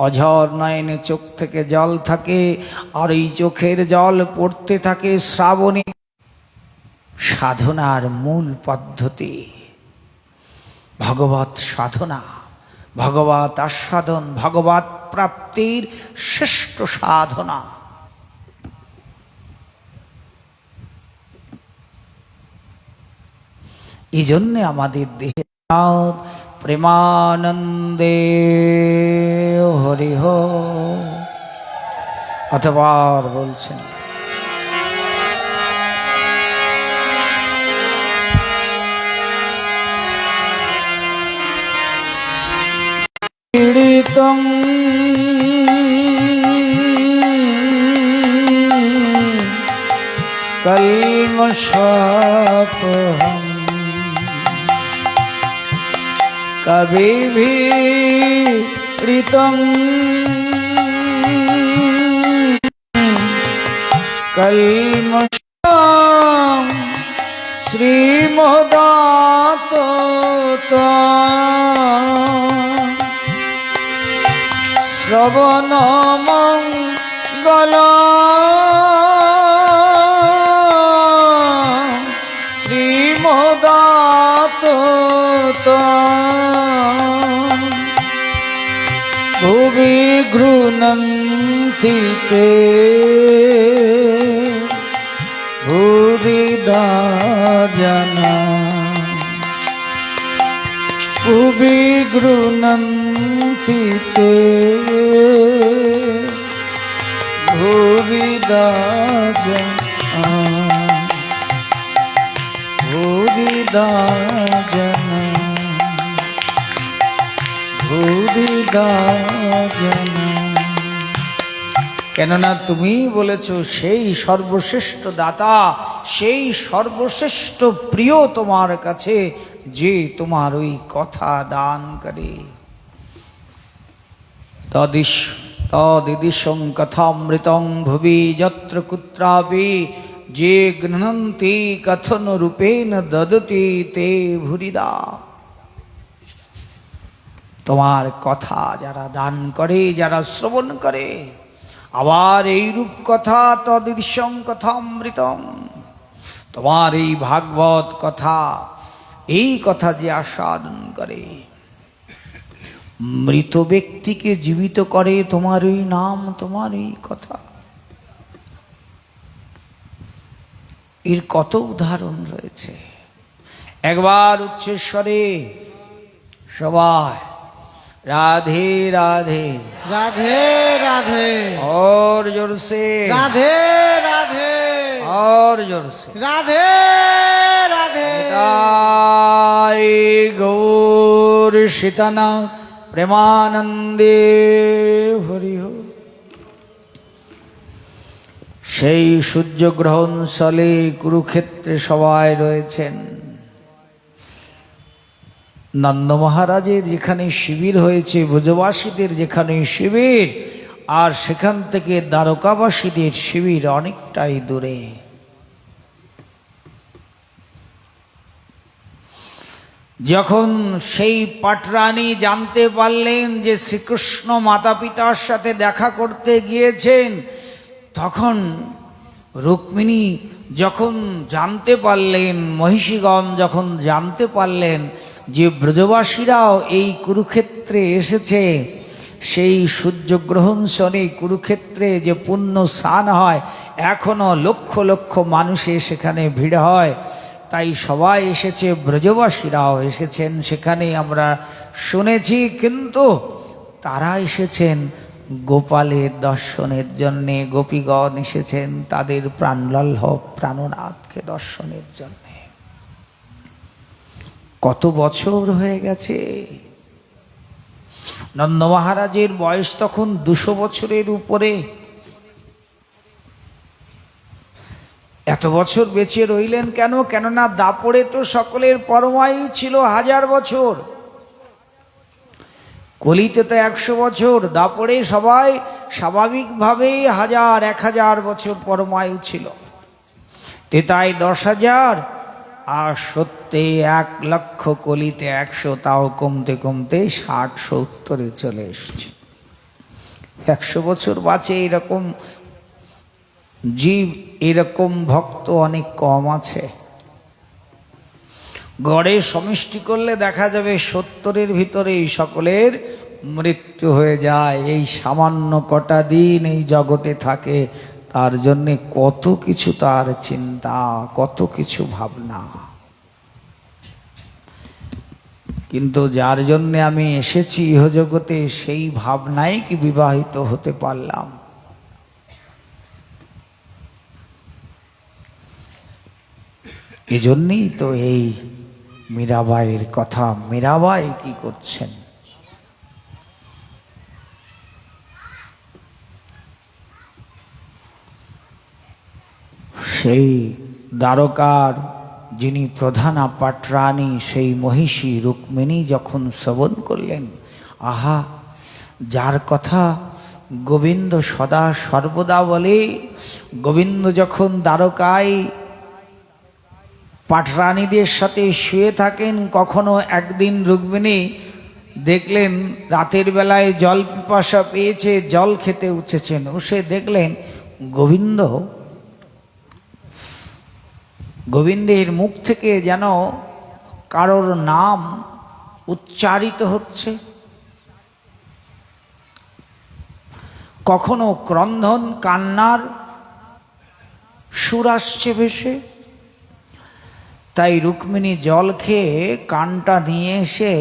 অঝর নয়নে চোখ থেকে জল থাকে, আর এই চোখের জল পড়তে থাকে শ্রাবণে। সাধনার মূল পদ্ধতি ভগবত সাধনা, ভগবত আস্বাদন, ভগবত প্রাপ্তির শ্রেষ্ঠ সাধনা। এই জন্যে আমাদের দেহে প্রেমানন্দে হরিহ। অতবার বলছেন, পীড়িতং কল্মষাপহম কবিভীড়িতং কল্মষম শ্রীমদাত শ্রবণমঙ্গলম শ্রীমদাত ভুবি গৃণন্তি তে ভুবিদা জনা ভুবি গৃণন্তি তে ভুবিদা জনা ভুবিদা জনা ভুবিদা জনা। কেননা তুমি বলেছ সেই সর্বশ্রেষ্ঠ দাতা, সেই সর্বশ্রেষ্ঠ প্রিয় তোমার কাছে যে তোমার ওই কথা দান করে। তদিদিশং কথামৃতং ভুবি যত্র কুত্রাপি যে গৃহন্তি কথন রূপেণ দদতি তে ভুরিদা। তোমার কথা যারা দান করে, যারা শ্রবণ করে, আবার এই রূপ কথা তদিদিশং কথামৃতং, তোমার এই ভাগবত কথা, এই কথা যে আস্বাদন করে, মৃত ব্যক্তিকে জীবিত করে তোমার এই নাম, তোমার এই কথা। এর কত উদাহরণ রয়েছে। একবার উচ্চস্বরে সবাই राधे राधे राधे राधे और जोर से राधे राधे और जोर से राधे राधे निताय गौर सीतानाथ प्रेमानंदे हरि हो। সেই সূর্যগ্রহণ স্থলে কুরুক্ষেত্রে সবাই রয়েছেন। নন্দ মহারাজের যেখানে শিবির হয়েছে, ব্রজবাসীদের যেখানে শিবির, আর সেখান থেকে দ্বারকাবাসীদের শিবির অনেকটাই দূরে। যখন সেই পাটরানী জানতে পারলেন যে শ্রীকৃষ্ণ মাতা পিতার সাথে দেখা করতে গিয়েছেন, তখন রুক্মিণী যখন জানতে পারলেন, মহিষীগণ যখন জানতে পারলেন যে ব্রজবাসীরাও এই কুরুক্ষেত্রে এসেছে, সেই সূর্যগ্রহণ শনি কুরুক্ষেত্রে যে পুণ্য স্নান হয়, এখনো লক্ষ লক্ষ মানুষের সেখানে ভিড় হয়, তাই সবাই এসেছে, ব্রজবাসীরাও এসেছেন সেখানে আমরা শুনেছি। কিন্তু তারা এসেছেন গোপালের দর্শনের জন্যে, গোপীগণ এসেছেন তাদের প্রাণলাল্ভ প্রাণনাথকে দর্শনের জন্যে। কত বছর হয়ে গেছে। নন্দ মহারাজের বয়স তখন 200 বছরের উপরে। এত বছর বেঁচে রইলেন কেন? কেননা দাপড়ে তো সকলের পরমায়ু ছিল 1000 বছর, কলিতে তো 100 বছর, দাপড়ে সবাই স্বাভাবিকভাবেই 1000-1000 বছর পরমায়ু ছিল। তেতাই 10,000, আর সত্যে 1 লক্ষ, কলিতে 100, তাও কমতে কমতে 60-70-এ চলে এসছে। 100 বছর বাঁচে এরকম জীব, এরকম ভক্ত অনেক কম আছে। গড়ে সমষ্টি করলে দেখা যাবে 70-এর ভিতরেই সকলের মৃত্যু হয়ে যায়। এই সামান্য কটা দিন এই জগতে থাকে, তার জন্যে কত কিছু তার চিন্তা, কত কিছু ভাবনা। কিন্তু যার জন্যে আমি এসেছি ইহজগতে, সেই ভাবনায় কি বিবাহিত হতে পারলাম? এজন্যই তো এই মীরাবাইয়ের কথা। মীরাবাই কি করছেন? সেই দ্বারকার যিনি প্রধানা পাটরানী, সেই মহিষী রুক্মিণী যখন শ্রবণ করলেন, আহা, যার কথা গোবিন্দ সদা সর্বদা বলে, গোবিন্দ যখন দ্বারকায় পাঠরানীদের সাথে শুয়ে থাকেন, কখনো একদিন রুক্মিণী দেখলেন রাতের বেলায় জল পিপাসা পেয়েছে, জল খেতে উঠেছেন, উঠে দেখলেন গোবিন্দের মুখ থেকে যেন কারোর নাম উচ্চারিত হচ্ছে, কখনো ক্রন্দন কান্নার সুর আসছে ভেসে। তাই রুক্মিণী জল খেয়ে কানটা নিয়ে এসে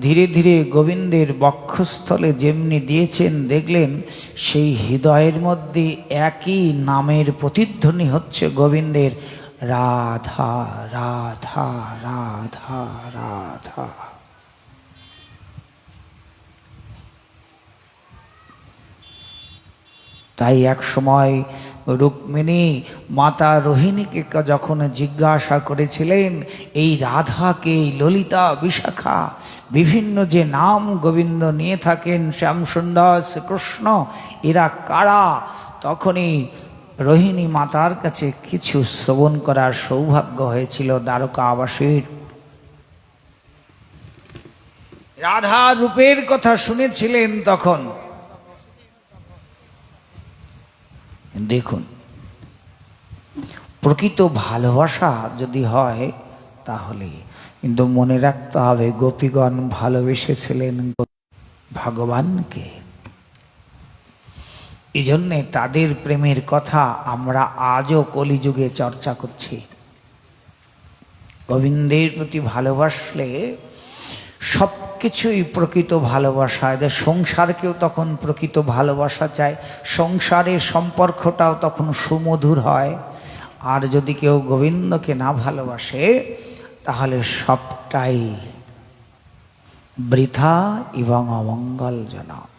ধীরে ধীরে গোবিন্দের বক্ষস্থলে যেমনি দিয়েছেন, দেখলেন সেই হৃদয়ের মধ্যে একই নামের প্রতিধ্বনি হচ্ছে গোবিন্দের, রাধা রাধা রাধা রাধা। তাই এক সময় রুক্মিণী মাতা রোহিণীকে যখন জিজ্ঞাসা করেছিলেন, এই রাধাকে, ললিতা, বিশাখা, বিভিন্ন যে নাম গোবিন্দ নিয়ে থাকেন, শ্যামসুন্দর, শ্রীকৃষ্ণ, এরা কারা? তখনই রোহিণী মাতার কাছে কিছু শ্রবণ করার সৌভাগ্য হয়েছিল দ্বারকাবাসীর। রাধা রূপের কথা শুনেছিলেন তখন। দেখুন, প্রকৃত ভালোবাসা যদি হয় তাহলে কিন্তু মনে রাখতে হবে, গোপীগণ ভালোবেসেছিলেন ভগবানকে। এই জন্যে তাদের প্রেমের কথা আমরা আজও কলিযুগে চর্চা করছি। গোবিন্দের প্রতি ভালোবাসলে সব কিছুই প্রকৃত ভালোবাসা। এদের সংসারকেও তখন প্রকৃত ভালোবাসা চায়, সংসারের সম্পর্কটাও তখন সুমধুর হয়। আর যদি কেউ গোবিন্দকে না ভালোবাসে তাহলে সবটাই বৃথা এবং অমঙ্গলজনক।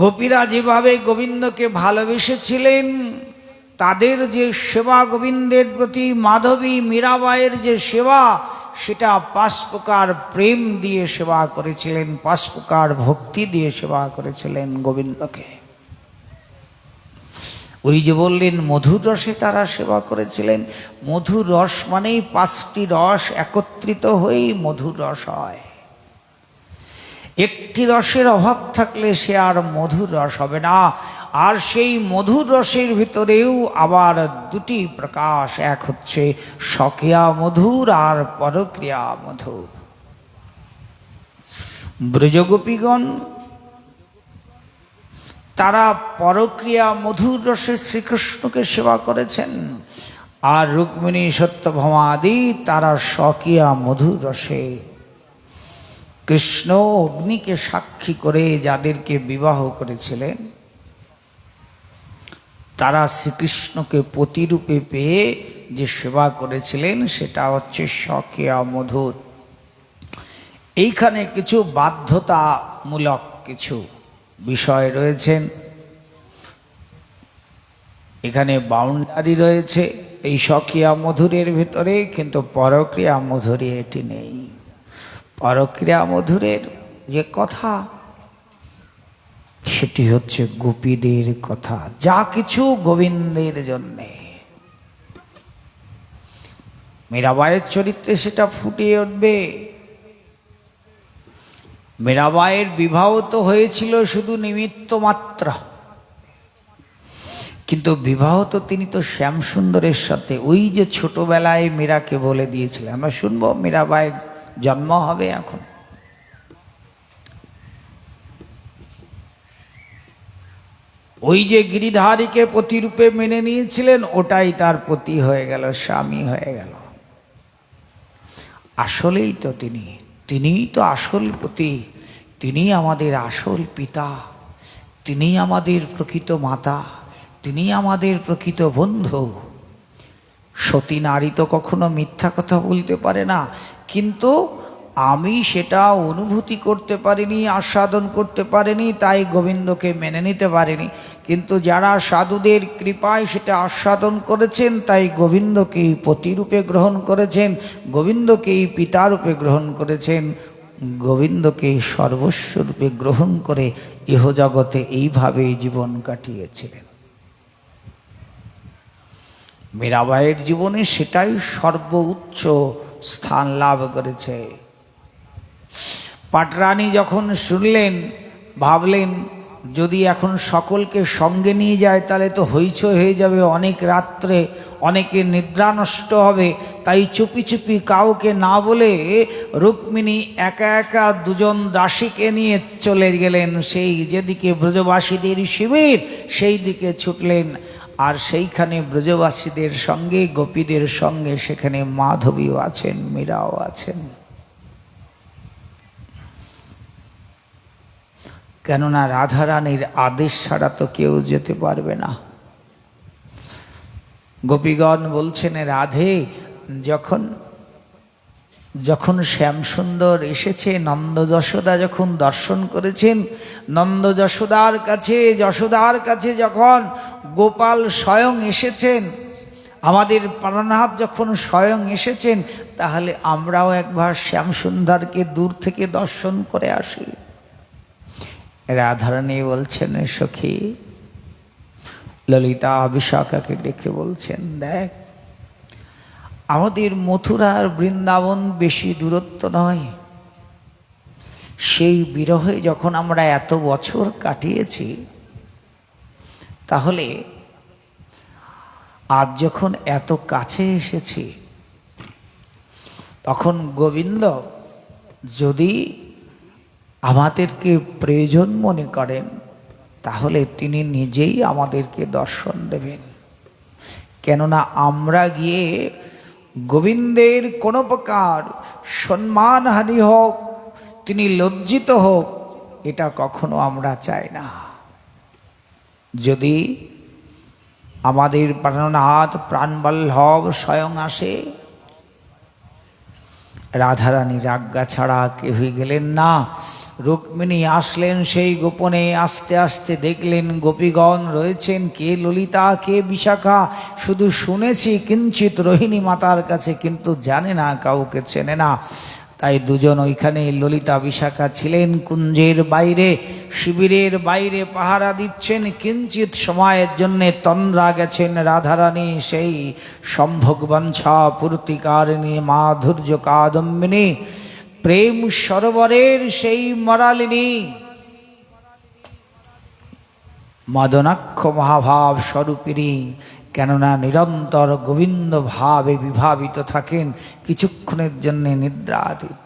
গোপীরা যেভাবে গোবিন্দকে ভালোবেসেছিলেন, তাদের যে সেবা গোবিন্দের প্রতি, মাধবী মীরাবাইয়ের যে সেবা, সেটা 5 প্রকার প্রেম দিয়ে সেবা করেছিলেন, 5 প্রকার ভক্তি দিয়ে সেবা করেছিলেন গোবিন্দকে। ওই যে বললেন মধুর রসে তারা সেবা করেছিলেন। মধুর রস মানেই 5টি রস একত্রিত হয়েই মধুর রস হয়। একটি রসের অভাব থাকলে সে আর মধুর রস হবে না। আর সেই মধুর রসের ভিতরেও আবার 2টি প্রকাশ, এক হচ্ছে স্বকীয়া মধুর আর পরক্রিয়া মধুর। ব্রজগোপীগণ তারা পরক্রিয়া মধুর রসে শ্রীকৃষ্ণকে সেবা করেছেন, আর রুক্মিণী সত্যভামাদি তারা স্বকীয়া মধুর রসে কৃষ্ণ অগ্নিকে সাক্ষী করে যাদেরকে বিবাহ করেছিলেন, তারা শ্রীকৃষ্ণকে পতিরূপে পেয়ে যে সেবা করেছিলেন সেটা হচ্ছে স্বকীয়া মধুর। এইখানে কিছু বাধ্যতামূলক কিছু বিষয় রয়েছেন, এখানে বাউন্ডারি রয়েছে এই স্বকীয়া মধুরের ভিতরে, কিন্তু পরক্রিয়া মধুরে এটি নেই। পরক্রিয়া মধুরের যে কথা সেটি হচ্ছে গোপীদের কথা, যা কিছু গোবিন্দের জন্যে। মীরাবাইয়ের চরিত্রে সেটা ফুটে উঠবে। মীরাবাইয়ের বিবাহ তো হয়েছিল শুধু নিমিত্ত মাত্র, কিন্তু বিবাহ তো তিনি তো শ্যামসুন্দরের সাথে, ওই যে ছোটবেলায় মীরাকে বলে দিয়েছিলেন, আমরা শুনবো মীরাবাইয়ের জন্ম হবে এখন। ওই যে গিরিধারীকে পতিরূপে মেনে নিয়েছিলেন, ওটাই তার পতি হয়ে গেল, স্বামী হয়ে গেল। আসলেই তো তিনিই তো আসল পতি, তিনিই আমাদের আসল পিতা, তিনিই আমাদের প্রকৃত মাতা, তিনিই আমাদের প্রকৃত বন্ধু। সতী নারী তো কখনো মিথ্যা কথা বলতে পারে না, কিন্তু আমি সেটা অনুভূতি করতে পারিনি, আস্বাদন করতে পারিনি, তাই গোবিন্দকে মেনে নিতে পারিনি। কিন্তু যারা সাধুদের কৃপায় সেটা আস্বাদন করেছেন, তাই গোবিন্দকেই পতিরূপে গ্রহণ করেছেন, গোবিন্দকেই পিতারূপে গ্রহণ করেছেন। গোবিন্দকে সর্বস্বরূপে গ্রহণ করে ইহজগতে এইভাবে জীবন কাটিয়েছিলেন। মীরাবাইয়ের জীবনে সেটাই সর্বোচ্চ স্থান লাভ করেছে। পাটরানী যখন শুনলেন, ভাবলেন যদি এখন সকলকে সঙ্গে নিয়ে যায় তাহলে তো হইচই হয়ে যাবে, অনেক রাত্রে অনেকের নিদ্রা নষ্ট হবে। তাই চুপি চুপি কাউকে না বলে রুক্মিণী একা একা দুজন দাসীকে নিয়ে চলে গেলেন সেই যেদিকে ব্রজবাসীদের শিবির সেই দিকে ছুটলেন। আর সেইখানে ব্রজবাসীদের সঙ্গে গোপীদের সঙ্গে সেখানে মাধবীও আছেন, মীরাও আছেন। কেননা রাধারানীর আদেশ ছাড়া তো কেউ যেতে পারবে না। গোপীগণ বলছেন, রাধে যখন শ্যামসুন্দর এসেছে, নন্দ যশোদা যখন দর্শন করেছেন, নন্দ যশোদার কাছে যখন গোপাল স্বয়ং এসেছেন, আমাদের প্রাণনাথ যখন স্বয়ং এসেছেন, তাহলে আমরাও একবার শ্যামসুন্দরকে দূর থেকে দর্শন করে আসি। রাধারানী বলছেন, সখী, ললিতা বিশাখাকে ডেকে বলছেন, দেখ আমাদের মথুরা আর বৃন্দাবন বেশি দূরত্ব নয়। সেই বিরহে যখন আমরা এত বছর কাটিয়েছি, তাহলে আজ যখন এত কাছে এসেছি, তখন গোবিন্দ যদি আমাদেরকে প্রয়োজন মনে করেন তাহলে তিনি নিজেই আমাদেরকে দর্শন দেবেন। কেননা আমরা গিয়ে গোবিন্দের কোনো প্রকার সম্মানহানি হোক, তিনি লজ্জিত হোক, এটা কখনো আমরা চাই না। যদি আমাদের প্রাণনাথ প্রাণবল্লভ স্বয়ং আসে, রাধারানীর আজ্ঞা ছাড়া কেউই গেলেন না। রুক্মিণী আসলেন সেই গোপনে, আস্তে আস্তে দেখলেন গোপীগণ রয়েছেন, কে ললিতা কে বিশাখা শুধু শুনেছি কিঞ্চিত রোহিণী মাতার কাছে, কিন্তু জানে না, কাউকে চেনে না। তাই দুজন ওইখানে ললিতা বিশাখা ছিলেন কুঞ্জের বাইরে, শিবিরের বাইরে পাহারা দিচ্ছেন। কিঞ্চিত সময়ের জন্যে তন্দ্রা গেছেন রাধারানী, সেই সম্ভোগ বাঞ্ছা পূর্তিকারিণী মাধুর্য কাদম্বিনী, প্রেম সরোবরের সেই মরালিনী, মদনাক্ষ মহাভাব স্বরূপিণী। কেননা নিরন্তর গোবিন্দ ভাবে বিভাবিত থাকেন, কিছুক্ষণের জন্য নিদ্রাতীত।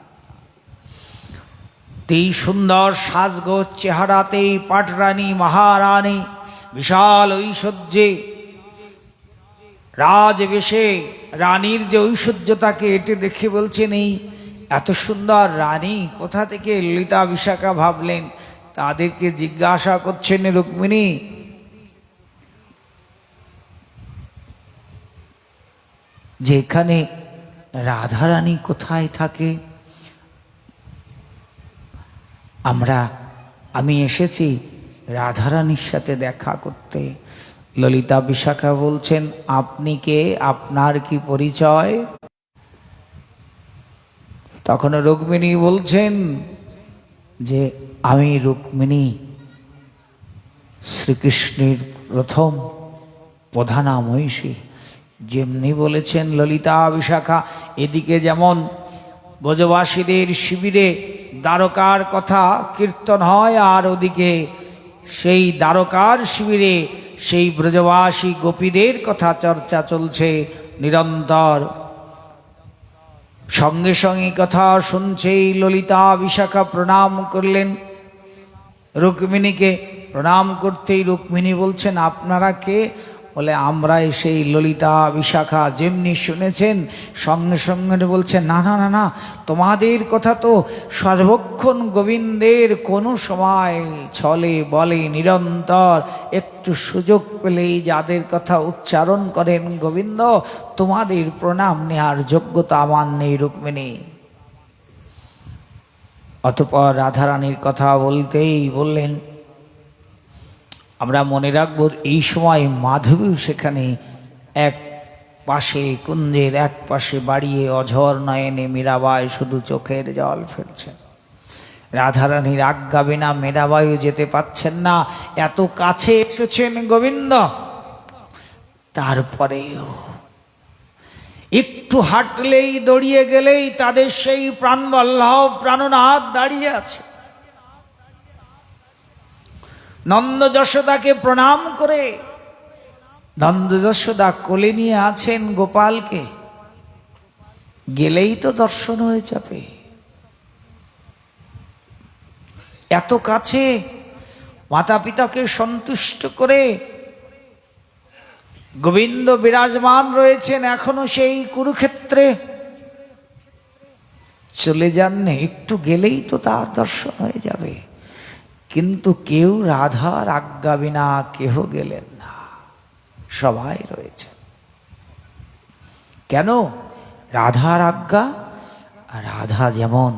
এই সুন্দর সাজগোজ চেহারাতেই পাটরানী মহারানী বিশাল ঐশ্বর্যে রাজবেশে রানীর যে ঐশ্বর্যতাকে এটি দেখে বলছেন, এই এত সুন্দর রানী কোথা থেকে ললিতা বিশাখা ভাবলেন। তাদেরকে জিজ্ঞাসা করছেন রুক্মিণী, যে এখানে রাধারানী কোথায় থাকে? আমি এসেছি রাধারানীর সাথে দেখা করতে। ললিতা বিশাখা বলছেন, আপনি কে? আপনার কি পরিচয়? তখন রুক্মিণী বলছেন যে আমি রুক্মিণী, শ্রীকৃষ্ণের প্রথম প্রধানা মহিষী। যেমনি বলেছেন ললিতা বিশাখা, এদিকে যেমন ব্রজবাসীদের শিবিরে দ্বারকার কথা কীর্তন হয়, আর ওদিকে সেই দ্বারকার শিবিরে সেই ব্রজবাসী গোপীদের কথা চর্চা চলছে নিরন্তর। সঙ্গে সঙ্গে কথা শুনছেই ললিতা বিশাখা প্রণাম করলেন রুক্মিণীকে। প্রণাম করতেই রুক্মিণী বলছেন, আপনারা কে? বলে, আমরা সেই ললিতা বিশাখা। যেমনি শুনেছেন সঙ্গে সঙ্গে বলছেন, না না না না, তোমাদের কথা তো সর্বক্ষণ গোবিন্দের কোনো সময় ছলে বলে নিরন্তর, একটু সুযোগ পেলেই যাদের কথা উচ্চারণ করেন গোবিন্দ, তোমাদের প্রণাম নেওয়ার যোগ্যতা আমার নেই রুক্মিণী। অতঃপর রাধারানীর কথা বলতেই বললেন, আমরা মনে রাখবো এই সময় মাধবীও সেখানে এক পাশে কুঞ্জের এক পাশে বাড়িয়ে অঝর নয়নে মীরাবাই শুধু চোখের জল ফেলছেন। রাধারানীর আজ্ঞা বিনা মীরাবাইও যেতে পাচ্ছেন না, এত কাছে এসেছেন গোবিন্দ। তারপরেও একটু হাঁটলেই, দড়িয়ে গেলেই তাদের সেই প্রাণবল্লভ প্রাণনাথ দাঁড়িয়ে আছে। নন্দ যশোদাকে প্রণাম করে নন্দ যশোদা কোলে নিয়ে আছেন গোপালকে, গেলেই তো দর্শন হয়ে যাবে। এত কাছে মাতা পিতাকে সন্তুষ্ট করে গোবিন্দ বিরাজমান রয়েছেন এখনো সেই কুরুক্ষেত্রে। চলে যাননি, একটু গেলেই তো তার দর্শন হয়ে যাবে। কিন্তু কেউ রাধার আজ্ঞা বিনা কেহ গেলেন না, সবাই রয়েছে। কেন? রাধার আজ্ঞা। রাধা যেমন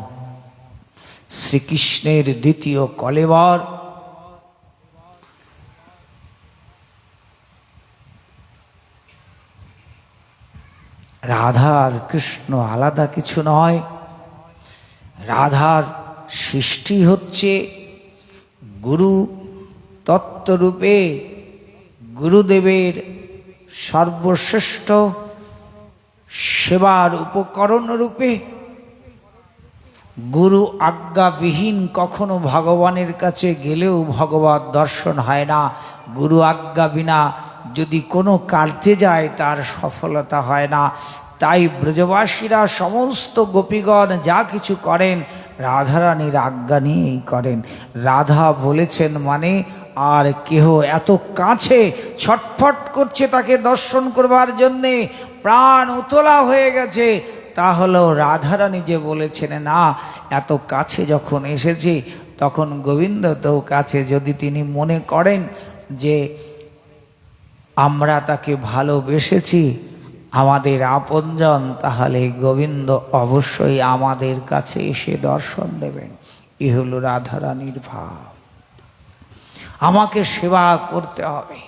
শ্রীকৃষ্ণের দ্বিতীয় কলেবর, রাধা আর কৃষ্ণ আলাদা কিছু নয়। রাধার সৃষ্টি হচ্ছে গুরু তত্ত্বরূপে, গুরুদেবের সর্বশ্রেষ্ঠ সেবার উপকরণ রূপে। গুরু আজ্ঞাবিহীন কখনো ভগবানের কাছে গেলেও ভগবত দর্শন হয় না। গুরু আজ্ঞা বিনা যদি কোনো কার্যে যায় তার সফলতা হয় না। তাই ব্রজবাসীরা সমস্ত গোপীগণ যা কিছু করেন রাধারানীর আজ্ঞা নিয়েই করেন। রাধা বলেছেন মানে আর কেহ এত কাছে ছটফট করছে তাকে দর্শন করবার জন্যে, প্রাণ উতলা হয়ে গেছে। তা হলেও রাধারানী যে বলেছেন না, এত কাছে যখন এসেছে তখন গোবিন্দ তো কাছে। যদি তিনি মনে করেন যে আমরা তাকে ভালোবেসেছি, আমাদের আপনজন, তাহলে গোবিন্দ অবশ্যই আমাদের কাছে এসে দর্শন দেবেন। এ হলো রাধারানীর ভাব। আমাকে সেবা করতে হবে,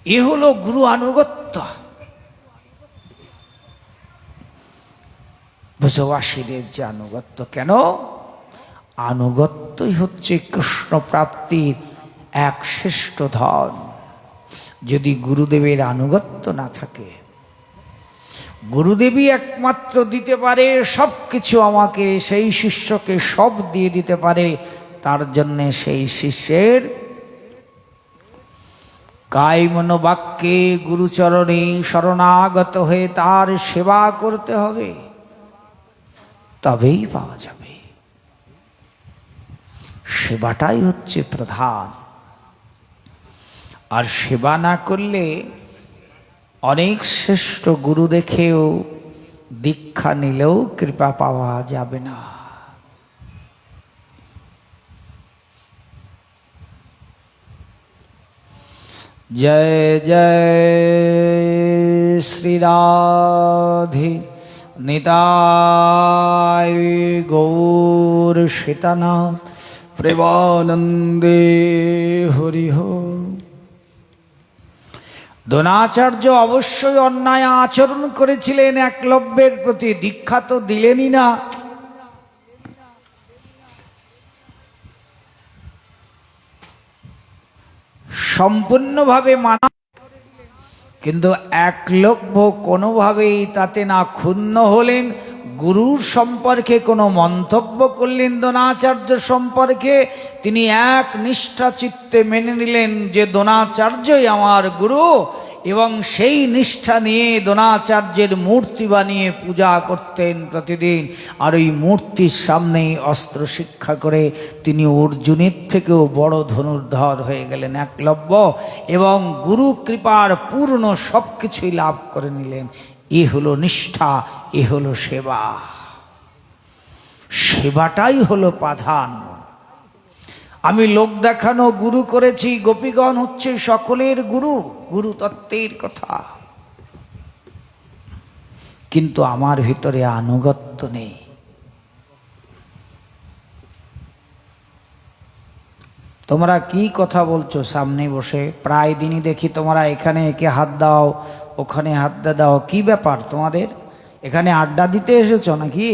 এ হলো গুরু আনুগত্য। ব্রজবাসীদের যে আনুগত্য, কেন? আনুগত্যই হচ্ছে কৃষ্ণ প্রাপ্তির এক শ্রেষ্ঠ ধন। যদি গুরুদেবের আনুগত্য না থাকে, গুরুদেবই একমাত্র দিতে পারে সব কিছু আমাকে, সেই শিষ্যকে সব দিয়ে দিতে পারে। তার জন্যে সেই শিষ্যের কায় মনোবাক্যে গুরুচরণে শরণাগত হয়ে তার সেবা করতে হবে, তবেই পাওয়া যাবে। সেবাটাই হচ্ছে প্রধান। আর সেবা না করলে অনেক শ্রেষ্ঠ গুরু দেখেও দীক্ষা নিলেও কৃপা পাওয়া যাবে না। জয় জয় শ্রী রাধে নিতাই গৌর সীতানাথ প্রেমানন্দে হরিহ। দ্রোণাচার্য অবশ্যই অন্যায় আচরণ করেছিলেন একলব্যের প্রতি, দীক্ষা তো দিলেনই না। সম্পূর্ণভাবে মানা, কিন্তু একলব্য কোনোভাবেই তাতে না ক্ষুণ্ণ হলেন। গুরুর সম্পর্কে কোনো মন্তব্য করলেন দ্রোণাচার্য সম্পর্কে, তিনি এক নিষ্ঠা চিত্তে মেনে নিলেন যে দ্রোণাচার্যই আমার গুরু, এবং সেই নিষ্ঠা নিয়ে দ্রোণাচার্যের মূর্তি বানিয়ে পূজা করতেন প্রতিদিন। আর ওই মূর্তির সামনেই অস্ত্র শিক্ষা করে তিনি অর্জুনের থেকেও বড় ধনুর্ধর হয়ে গেলেন একলব্য, এবং গুরু কৃপার পূর্ণ সব কিছুই লাভ করে নিলেন। এ হলো নিষ্ঠা, এ হলো সেবা। সেবাটাই হলো প্রধান। আমি লোক দেখানো গুরু করেছি, গোপীগণ হচ্ছে সকলের গুরু, গুরু তত্ত্বের কথা, কিন্তু আমার ভিতরে আনুগত্য নেই। তোমরা কি কথা বলছো সামনে বসে? প্রায় দিনই দেখি তোমরা এখানে একে হাত দাও, ওখানে হাত দাও। কি ব্যাপার তোমাদের? এখানে আড্ডা দিতে এসেছো নাকি?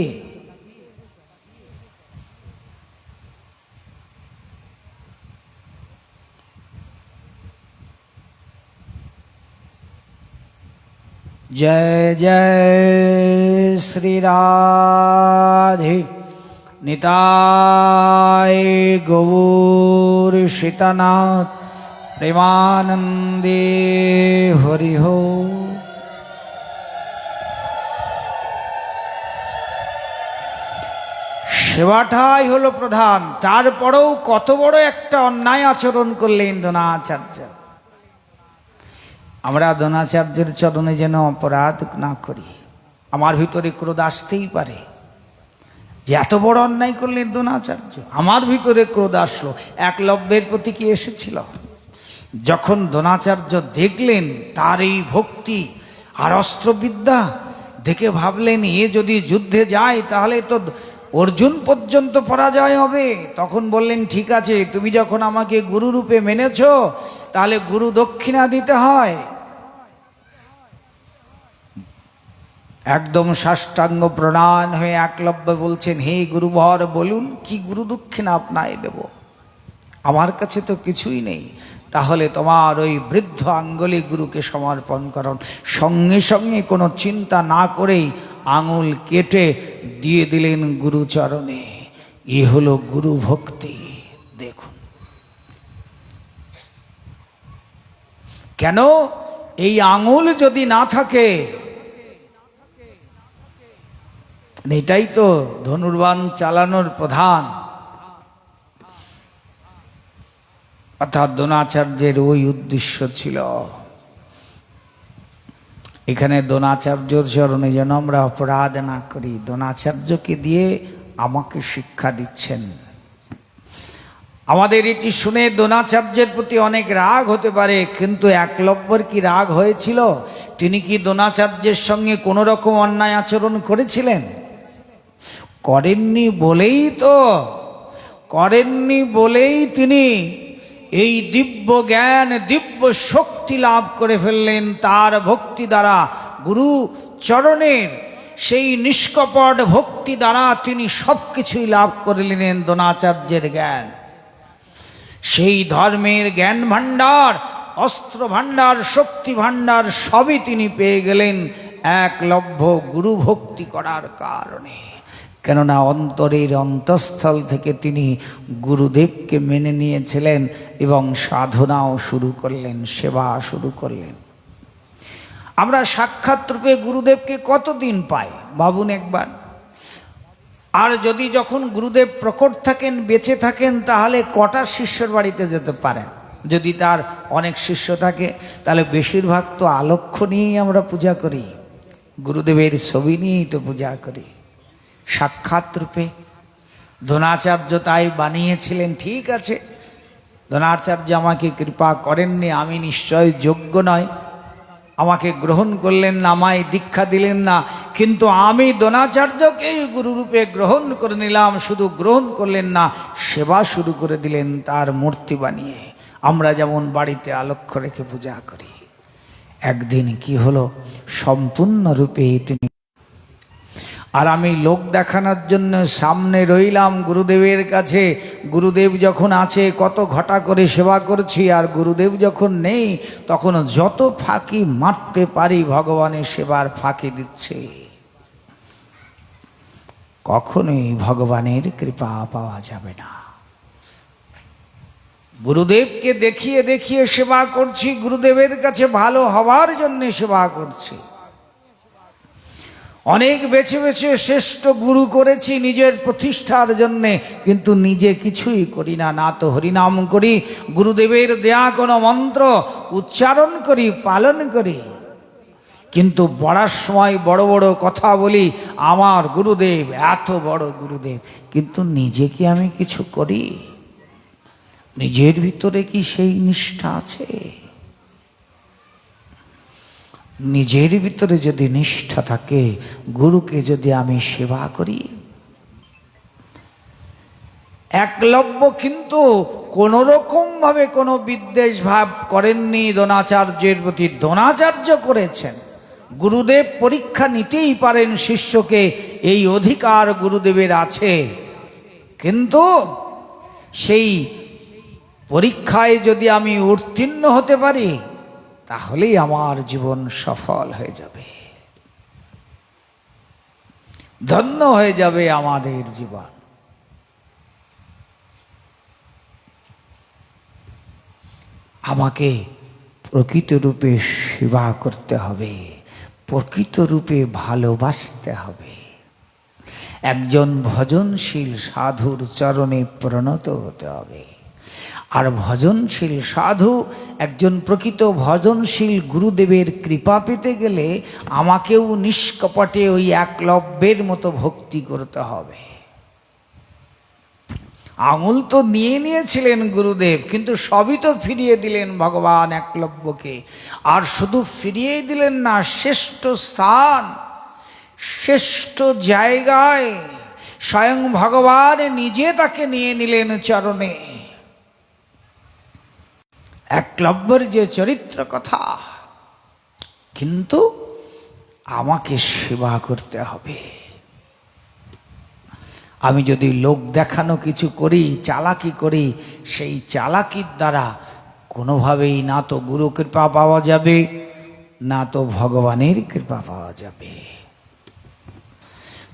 जय जय श्री राधे निताय गौर सीतानाथ प्रेमानंदे हरि हो। সেবাটাই হলো প্রধান। তারপরেও কত বড় একটা অন্যায় আচরণ করলেন দ্রোণাচার্য। আমরা দ্রোণাচার্যের চরণে যেন অপরাধ না করি। আমার ভিতরে ক্রোধ আসতেই পারে যে এত বড় অন্যায় করলেন দ্রোণাচার্য। আমার ভিতরে ক্রোধ আসলো, একলব্যের প্রতি কি এসেছিল? যখন দ্রোণাচার্য দেখলেন তার এই ভক্তি আর অস্ত্রবিদ্যা দেখে ভাবলেন এ যদি যুদ্ধে যায় তাহলে তো অর্জুন পর্যন্ত পরাজয় হবে। তখন বললেন ঠিক আছে, তুমি যখন আমাকে গুরু রূপে মেনেছ তাহলে গুরু দক্ষিণা দিতে হয়। একদম সাষ্টাঙ্গ প্রণাম হয়ে একলব্য বলছেন, হে গুরুবর বলুন কি গুরু দক্ষিণা আপনায় দেব? আমার কাছে তো কিছুই নেই। তাহলে তোমার ওই বৃদ্ধ আঙ্গুলি গুরুকে সমর্পণ করুন। সঙ্গে সঙ্গে কোনো চিন্তা না করেই আঙুল কেটে দিয়ে দিলেন গুরুচরণে। এ হলো গুরু ভক্তি। দেখুন কেন এই আঙুল যদি না থাকে, এটাই তো ধনুর্বাণ চালানোর প্রধান। অর্থাৎ দ্রোণাচার্যের ওই উদ্দেশ্য ছিল। এখানে দ্রোণাচার্যর চরণে যেন আমরা অপরাধ না করি। দ্রোণাচার্যকে দিয়ে আমাকে শিক্ষা দিচ্ছেন। আমাদের এটি শুনে দ্রোণাচার্যের প্রতি অনেক রাগ হতে পারে, কিন্তু একলব্যর কি রাগ হয়েছিল? তিনি কি দ্রোণাচার্যের সঙ্গে কোনো রকম অন্যায় আচরণ করেছিলেন? করেননি বলেই তিনি এই দিব্য জ্ঞান দিব্য শক্তি লাভ করে ফেললেন। তার ভক্তি দ্বারা, গুরু চরণের সেই নিষ্কপট ভক্তি দ্বারা তিনি সব কিছুই লাভ করে নিলেন। দ্রোণাচার্যের জ্ঞান, সেই ধর্মের জ্ঞান ভাণ্ডার, অস্ত্র ভাণ্ডার, শক্তি ভাণ্ডার সবই তিনি পেয়ে গেলেন একলব্য গুরু ভক্তি করার কারণে। কেননা অন্তরের অন্তঃস্থল থেকে তিনি গুরুদেবকে মেনে নিয়েছিলেন এবং সাধনাও শুরু করলেন, সেবা শুরু করলেন। আমরা সাক্ষাৎ রূপে গুরুদেবকে কতদিন পাই ভাবুন একবার। আর যদি যখন গুরুদেব প্রকট থাকেন, বেঁচে থাকেন, তাহলে কটা শিষ্যর বাড়িতে যেতে পারেন? যদি তার অনেক শিষ্য থাকে তাহলে বেশিরভাগ তো আলক্ষ্য নিয়েই আমরা পূজা করি, গুরুদেবের ছবি নিয়েই তো পূজা করি। সাক্ষাৎ রূপে দ্রোণাচার্য তাই বানিয়েছিলেন। ঠিক আছে, দ্রোণাচার্য আমাকে কৃপা করেননি, আমি নিশ্চয় যোগ্য নয়, আমাকে গ্রহণ করলেন না, আমায় দীক্ষা দিলেন না, কিন্তু আমি দ্রোণাচার্যকেই গুরুরূপে গ্রহণ করে নিলাম। শুধু গ্রহণ করলেন না, সেবা শুরু করে দিলেন তার মূর্তি বানিয়ে। আমরা যেমন বাড়িতে আলক্ষ্য রেখে পূজা করি। একদিন কি হলো, সম্পূর্ণরূপে তিনি, আর আমি লোক দেখানোর জন্য সামনে রইলাম গুরুদেবের কাছে। গুরুদেব যখন আছে কত ঘটা করে সেবা করছি, আর গুরুদেব যখন নেই তখন যত ফাঁকি মারতে পারি ভগবানের সেবার ফাঁকি দিচ্ছে। কখনোই ভগবানের কৃপা পাওয়া যাবে না। গুরুদেবকে দেখিয়ে দেখিয়ে সেবা করছি, গুরুদেবের কাছে ভালো হওয়ার জন্য সেবা করছি। অনেক বেছে বেছে শ্রেষ্ঠ গুরু করেছি নিজের প্রতিষ্ঠার জন্যে, কিন্তু নিজে কিছুই করি না। না তো হরিনাম করি, গুরুদেবের দেয়া কোনো মন্ত্র উচ্চারণ করি, পালন করি, কিন্তু পড়ার সময় বড় বড় কথা বলি, আমার গুরুদেব এত বড় গুরুদেব, কিন্তু নিজে কি আমি কিছু করি? নিজের ভিতরে কি সেই নিষ্ঠা আছে? নিজের ভিতরে যদি নিষ্ঠা থাকে, গুরুকে যদি আমি সেবা করি। একলব্য কিন্তু কোন রকম ভাবে কোনো বিদ্বেষ ভাব করেননি দ্রোণাচার্যের প্রতি। দ্রোণাচার্য করেছেন। গুরুদেব পরীক্ষা নিতেই পারেন শিষ্যকে, এই অধিকার গুরুদেবের আছে, কিন্তু সেই পরীক্ষায় যদি আমি উত্তীর্ণ হতে পারি তাহলেই আমার জীবন সফল হয়ে যাবে। ধন্য হয়ে যাবে আমাদের জীবন। আমাকে প্রকৃত রূপে সেবা করতে হবে, প্রকৃত রূপে ভালোবাসতে হবে, একজন ভজনশীল সাধুর চরণে প্রণত হতে হবে। আর ভজনশীল সাধু, একজন প্রকৃত ভজনশীল গুরুদেবের কৃপা পেতে গেলে আমাকেও নিষ্কপটে ওই একলব্যের মতো ভক্তি করতে হবে। আঙুল তো নিয়েছিলেন গুরুদেব, কিন্তু সবই তো ফিরিয়ে দিলেন ভগবান একলব্যকে। আর শুধু ফিরিয়ে দিলেন না, শ্রেষ্ঠ স্থান, শ্রেষ্ঠ জায়গায় স্বয়ং ভগবান নিজে তাকে নিয়ে নিলেন চরণে। একলব্যের যে চরিত্র কথা, কিন্তু আমাকে সেবা করতে হবে। আমি যদি লোক দেখানো কিছু করি, চালাকি করি, সেই চালাকির দ্বারা কোনোভাবেই না তো গুরু কৃপা পাওয়া যাবে, না তো ভগবানের কৃপা পাওয়া যাবে।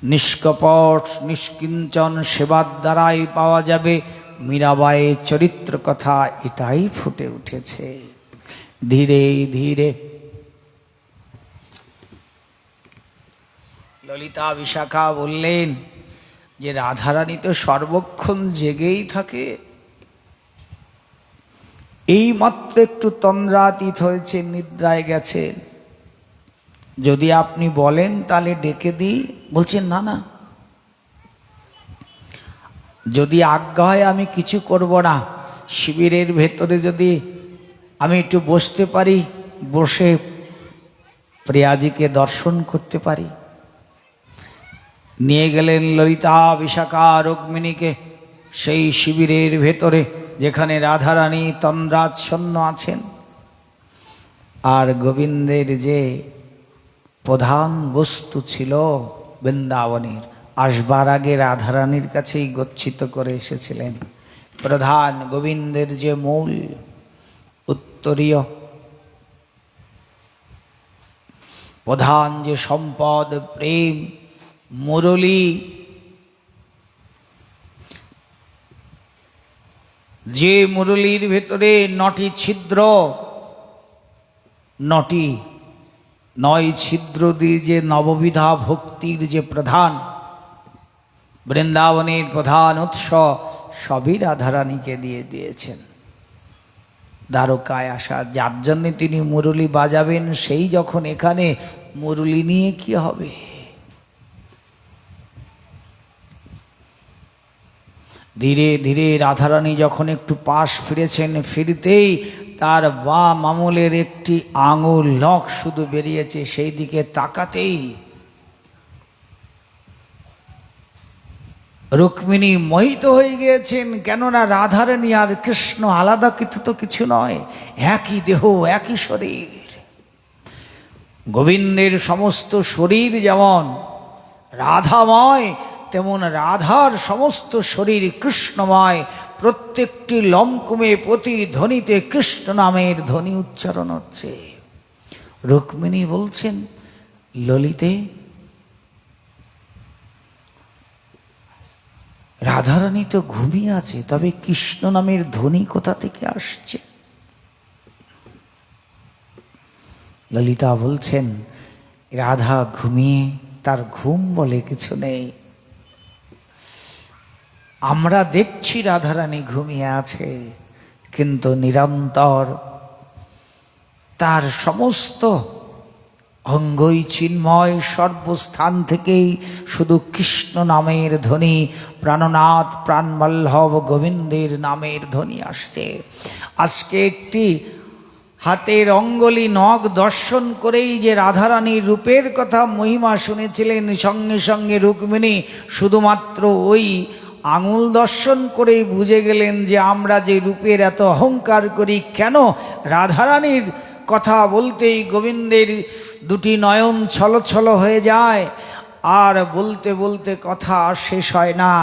নিষ্কপট নিষ্কিঞ্চন সেবার দ্বারাই পাওয়া যাবে। মীরাবাইয়ের চরিত্র কথা এটাই ফুটে উঠেছে। ধীরে ধীরে ললিতা বিশাখা বললেন যে রাধারানী তো সর্বক্ষণ জেগেই থাকে, এই মাত্র একটু তন্দ্রাতীত হয়েছে, নিদ্রায় গেছেন, যদি আপনি বলেন তাহলে ডেকে দিই। বলছেন না না, যদি আজ্ঞা হয় আমি কিছু করব না, শিবিরের ভেতরে যদি আমি একটু বসতে পারি, বসে প্রিয়াজিকে দর্শন করতে পারি। নিয়ে গেলেন ললিতা বিশাখা রুক্মিণীকে সেই শিবিরের ভেতরে, যেখানে রাধারানী তন্দ্রাচ্ছন্ন আছেন। আর গোবিন্দের যে প্রধান বস্তু ছিল বৃন্দাবনের, আসবার আগে রাধারানীর কাছেই গচ্ছিত করে এসেছিলেন। প্রধান গোবিন্দের যে মূল উত্তরীয় প্রধান যে সম্পদ, প্রেম, মুরলী, যে মুরলীর ভেতরে 9টি ছিদ্র, 9 ছিদ্র দিয়ে যে নববিধা ভক্তির যে প্রধান বৃন্দাবনের প্রধান উৎস, সবই রাধারানীকে দিয়ে দিয়েছেন। দ্বারকায় আসা, যার জন্যে তিনি মুরলী বাজাবেন, সেই যখন এখানে, মুরলী নিয়ে কি হবে? ধীরে ধীরে রাধারানী যখন একটু পাশ ফিরেছেন, ফিরতেই তার বাম আঙুলের একটি আঙুল নখ শুধু বেরিয়েছে, সেই দিকে তাকাতেই রুক্মিণী মোহিত হয়ে গিয়েছেন। কেননা রাধারানী আর কৃষ্ণ আলাদা কিছু নয়, একই দেহ, একই শরীর। গোবিন্দের সমস্ত শরীর যেমন রাধাময়, তেমন রাধার সমস্ত শরীর কৃষ্ণময়। প্রত্যেকটি লঙ্কুমে প্রতিধ্বনিতে কৃষ্ণ নামের ধ্বনি উচ্চারণ হচ্ছে। রুক্মিণী বলছেন, ললিতে, রাধারানী তো ঘুমিয়ে আছে, তবে কৃষ্ণ নামের ধ্বনি কোথা থেকে আসছে? ললিতা বলছেন, রাধা ঘুমিয়ে, তার ঘুম বলে কিছু নেই। আমরা দেখছি রাধারানী ঘুমিয়ে আছে, কিন্তু নিরন্তর তার সমস্ত অঙ্গই চিন্ময়, সর্বস্থান থেকেই শুধু কৃষ্ণ নামের ধ্বনি, প্রাণনাথ প্রাণবল্লভ গোবিন্দের নামের ধ্বনি আসছে। আজকে একটি হাতের অঙ্গুলি নখ দর্শন করেই যে রাধারানীর রূপের কথা মহিমা শুনেছিলেন, সঙ্গে সঙ্গে রুক্মিণী শুধুমাত্র ওই আঙুল দর্শন করেই বুঝে গেলেন যে আমরা যে রূপের এত অহংকার করি, কেন রাধারানীর কথা বলতেই গোবিন্দের দুটি নয়ন ছলছল হয়ে যায়, আর বলতে বলতে কথা শেষ হয় না।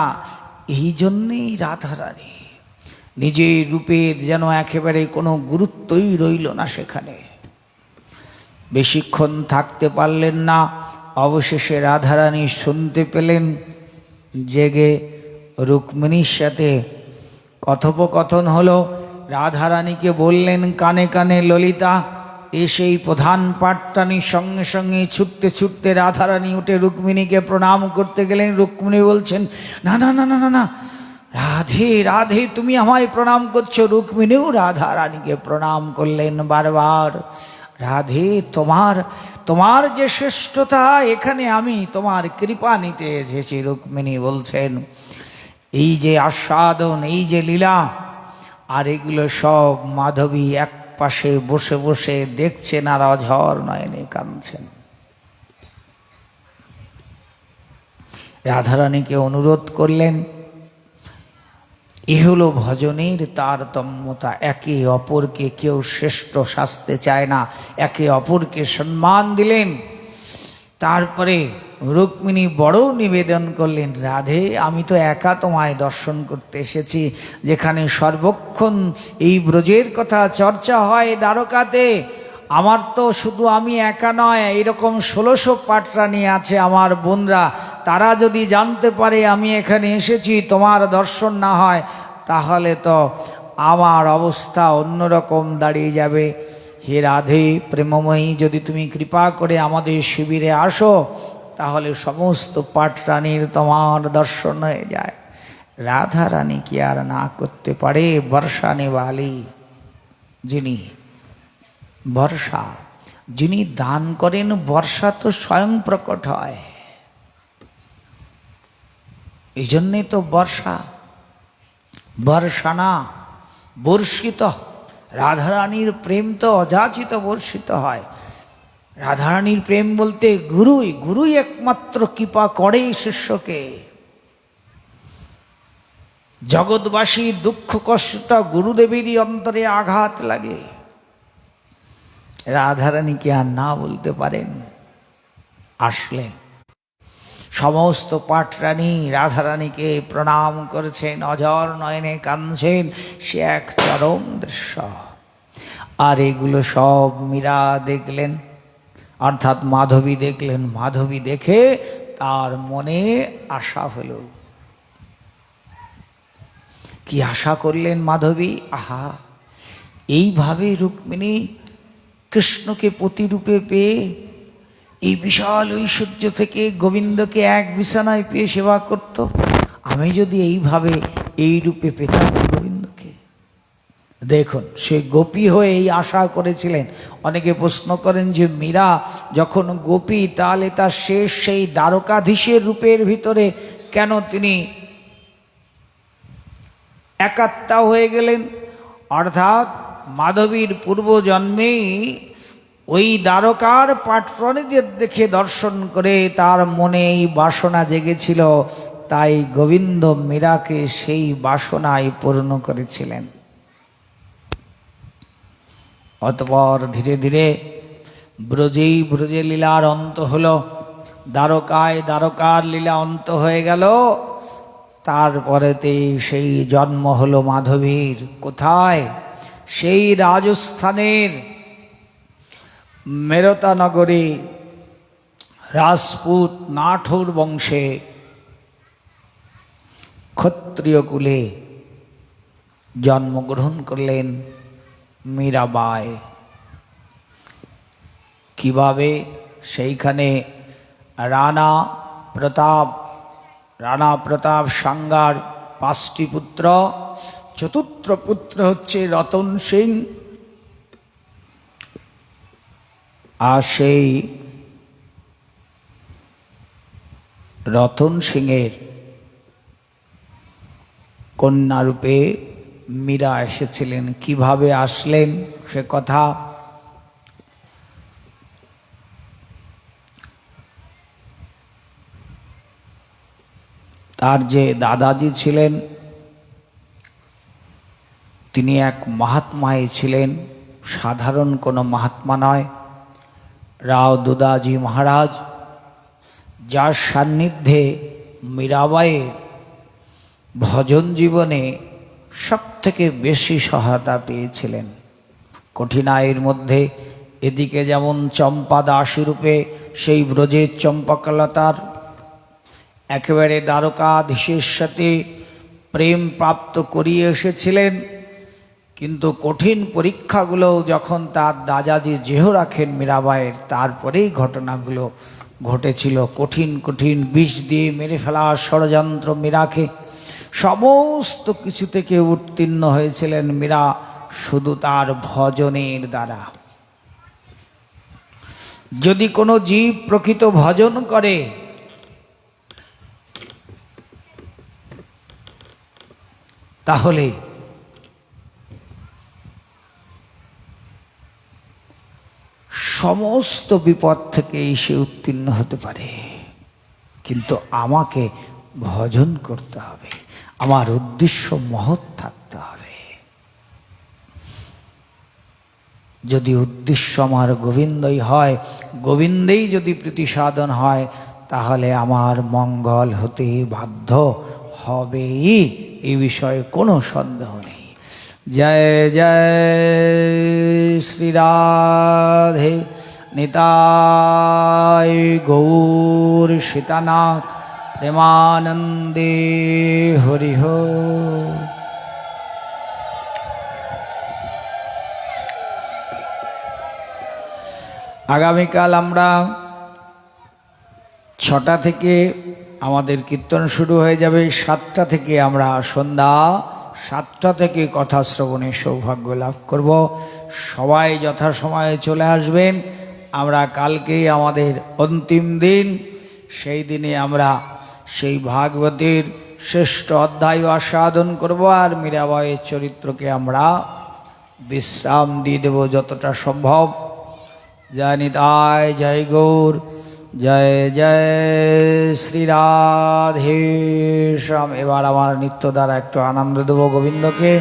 এই জন্যেই রাধারানী নিজের রূপের যেন একেবারে কোনো গুরুত্বই রইল না সেখানে। বেশিক্ষণ থাকতে পারলেন না, অবশেষে রাধারানী শুনতে পেলেন, জেগে রুক্মিণীর সাথে কথোপকথন হলো। রাধারানীকে বললেন কানে কানে, ললিতা এসেই প্রধান পাট্টানির সঙ্গে সঙ্গে ছুটতে ছুটতে রাধারানী উঠে রুক্মিণীকে প্রণাম করতে গেলেন। রুক্মিণী বলছেন, না না না না না না, রাধে রাধে, তুমি আমায় প্রণাম করছো। রুক্মিণীও রাধারানীকে প্রণাম করলেন বারবার। রাধে, তোমার যে শ্রেষ্ঠতা, এখানে আমি তোমার কৃপা নিতে এসেছি। রুক্মিণী বলছেন, এই যে আস্বাদন, এই যে লীলা, আর এগুলো সব মাধবী এক পাশে বসে বসে দেখছেন আর অঝর নয়নে কাঁদছেন। রাধারানীকে অনুরোধ করলেন, এ হলো ভজনের তারতম্যতা। একে অপরকে কেউ শ্রেষ্ঠ সাজতে চায় না, একে অপরকে সম্মান দিলেন। তারপরে রুক্মিণী বড় নিবেদন করলেন, রাধে আমি তো একা তোমায় দর্শন করতে এসেছি, যেখানে সর্বক্ষণ এই ব্রজের কথা চর্চা হয় দ্বারকাতে। আমার তো শুধু আমি একা নয়, এরকম 1600 পাটরানী আছে আমার বোনরা। তারা যদি জানতে পারে আমি এখানে এসেছি, তোমার দর্শন না হয়, তাহলে তো আমার অবস্থা অন্যরকম দাঁড়িয়ে যাবে। হে রাধে প্রেমময়ী, যদি তুমি কৃপা করে আমাদের শিবিরে আসো, তাহলে সমস্ত পাটরানীর তোমার দর্শন হয়ে যায়। রাধা রানী কি আর না করতে পারে? বর্ষা নেওয়ালি যিনি, বর্ষা যিনি দান করেন, বর্ষা তো স্বয়ং প্রকট হয়। এই জন্যে তো বর্ষা, বর্ষানা বর্ষিত। রাধারানীর প্রেম তো অযাচিত বর্ষিত হয়। রাধারানীর প্রেম বলতে গুরুই একমাত্র কৃপা করে শিষ্যকে। জগৎবাসী দুঃখ কষ্টটা গুরুদেবেরই অন্তরে আঘাত লাগে। রাধারানী কি আর না বলতে পারেন? আসলেন, সমস্ত পাটরানী রাধারানীকে প্রণাম করেছেন, অঝর নয়নে কাঁদছেন। সে এক চরম দৃশ্য। আর এগুলো সব মীরা দেখলেন, অর্থাৎ মাধবী দেখলেন। মাধবী দেখে তার মনে আশা হলো। কি আশা করলেন মাধবী? আহা, এইভাবে রুক্মিণী কৃষ্ণকে প্রতিরূপে পেয়ে এই বিশাল ঐশ্বর্য থেকে গোবিন্দকে এক বিছানায় পেয়ে সেবা করত। আমি যদি এইভাবে এই রূপে পেতাম গোবিন্দকে। দেখুন, সে গোপী হয়ে এই আশা করেছিলেন। অনেকে প্রশ্ন করেন যে মীরা যখন গোপী, তাহলে তার শেষ সেই দ্বারকাধীশের রূপের ভিতরে কেন তিনি একাত্মা হয়ে গেলেন? অর্থাৎ মাধবীর পূর্বজন্মেই ওই দ্বারকার পাটরানীদের দেখে দর্শন করে তার মনে এই বাসনা জেগেছিল, তাই গোবিন্দ মীরাকে সেই বাসনায় পূর্ণ করেছিলেন। অতঃপর ধীরে ধীরে ব্রজে লীলার অন্ত হলো। দ্বারকার লীলা অন্ত হয়ে গেল। তারপরেতে সেই জন্ম হলো মাধবীর। কোথায়? সেই রাজস্থানের মেরতা নগরে রাজপুত নাঠুর বংশে ক্ষত্রিয় কুলে জন্মগ্রহণ করলেন মীরাবাই। কিভাবে? সেইখানে রানা প্রতাপ সাঙ্গার 5টি পুত্র, চতুর্থ পুত্র হচ্ছে রতন সিং। আর সেই রতন সিংয়ের কন্যারূপে মীরা এসেছিলেন। কিভাবে আসলেন সে কথা তার যে দাদাজি ছিলেন, তিনি এক মহাত্মাই ছিলেন, সাধারণ কোনো মহাত্মা নয়। রাও দুদাজি মহারাজ, যার সান্নিধ্যে মীরাবাইয়ের ভজন জীবনে সবথেকে বেশি সহায়তা পেয়েছিলেন। কঠিনাইয়ের মধ্যে এদিকে যেমন চম্পা দাসী রূপে সেই ব্রজের চম্পকলতার একেবারে দ্বারকাধীশের সাথে প্রেম প্রাপ্ত করিয়ে এসেছিলেন। কিন্তু কঠিন পরীক্ষাগুলো যখন তার দাদাজি দেহ রাখেন মীরাবাইয়ের, তারপরেই ঘটনাগুলো ঘটেছিল। কঠিন কঠিন বিষ দিয়ে মেরে ফেলার ষড়যন্ত্র মীরাকে, সমস্ত কিছু থেকে উত্তীর্ণ হয়েছিলেন মীরা শুধু তার ভজনের দ্বারা। যদি কোনো জীব প্রকৃত ভজন করে, তাহলে সমস্ত বিপদ থেকে সে উত্তীর্ণ হতে পারে। কিন্তু আমাকে ভজন করতে হবে, আমার উদ্দেশ্য মহৎ থাকতে হবে। যদি উদ্দেশ্য আমার গোবিন্দই হয়, গোবিন্দেই যদি প্রীতি সাধন হয়, তাহলে আমার মঙ্গল হতে বাধ্য হবেই, এই বিষয়ে কোনো সন্দেহ নেই। জয় জয় শ্রী রাধে নিতাই গৌর সীতানাথ প্রেমানন্দে হরিহ। আগামীকাল আমরা 6টা থেকে আমাদের কীর্তন শুরু হয়ে যাবে। 7টা থেকে আমরা সন্ধ্যা 7টা থেকে কথা শ্রবণের সৌভাগ্য লাভ করব। সবাই যথাসময়ে চলে আসবেন। আমরা কালকেই আমাদের অন্তিম দিন, সেই দিনে আমরা সেই ভাগবতের শ্রেষ্ঠ অধ্যায় আস্বাদন করব, আর মীরাবাইয়ের চরিত্রকে আমরা বিশ্রাম দিয়ে দেব যতটা সম্ভব। জয় নিতাই, জয় গৌর, জয় জয় শ্রী রাধে শ্যাম। এবার আমার নৃত্য দ্বারা একটু আনন্দ দেব গোবিন্দকে।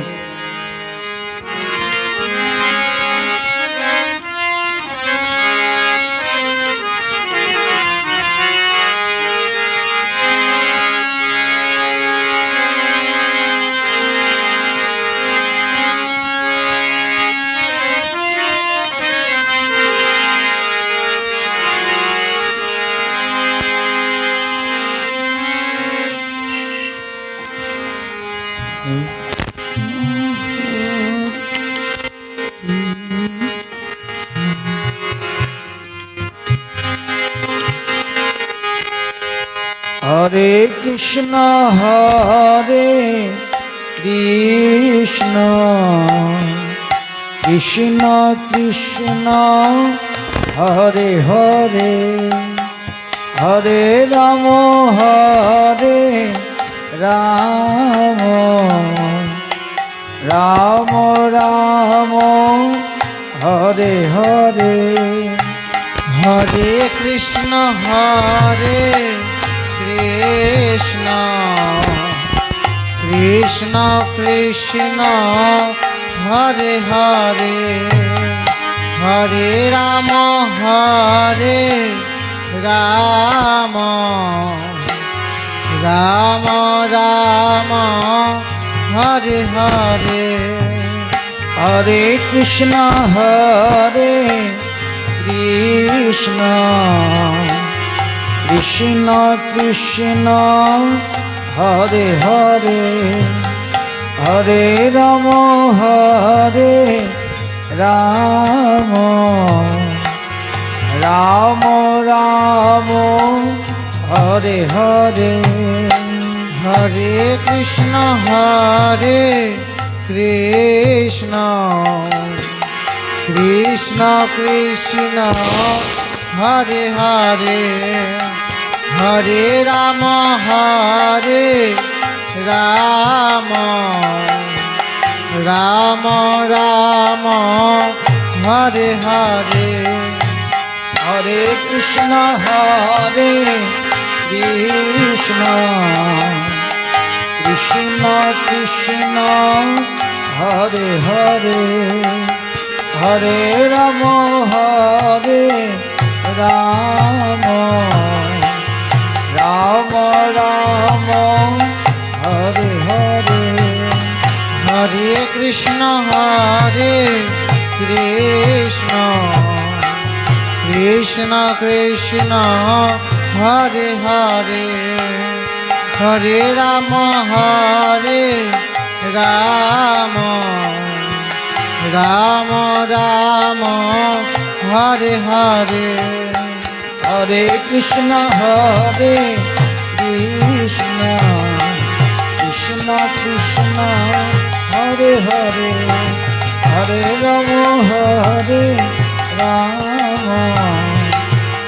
হরে কৃষ্ণ হরে কৃষ্ণ কৃষ্ণ কৃষ্ণ হরে হরে, হরে রাম হরে রাম, রাম রাম হরে হরে। হরে কৃষ্ণ হরে কৃষ্ণ কৃষ্ণ কৃষ্ণ হরে হরে, হরে রাম হরে রাম, রাম রাম হরে হরে। হরে কৃষ্ণ হরে কৃষ্ণ কৃষ্ণ কৃষ্ণ হরে হরে, হরে রাম হরে রাম, রাম রাম হরে হরে। হরে কৃষ্ণ হরে কৃষ্ণ কৃষ্ণ কৃষ্ণ হরে হরে, হরে রাম হরে রাম, রাম রাম হরে হরে। হরে কৃষ্ণ হরে কৃষ্ণ কৃষ্ণ কৃষ্ণ হরে হরে, হরে রাম হরে রাম, রাম রাম হরে হরে। হরে কৃষ্ণ হরে কৃষ্ণ কৃষ্ণ কৃষ্ণ কৃষ্ণ হরে হরে হরে রাম রাম রাম হরে হরে হরে কৃষ্ণ কৃষ্ণ কৃষ্ণ হরে হরে হরে রাম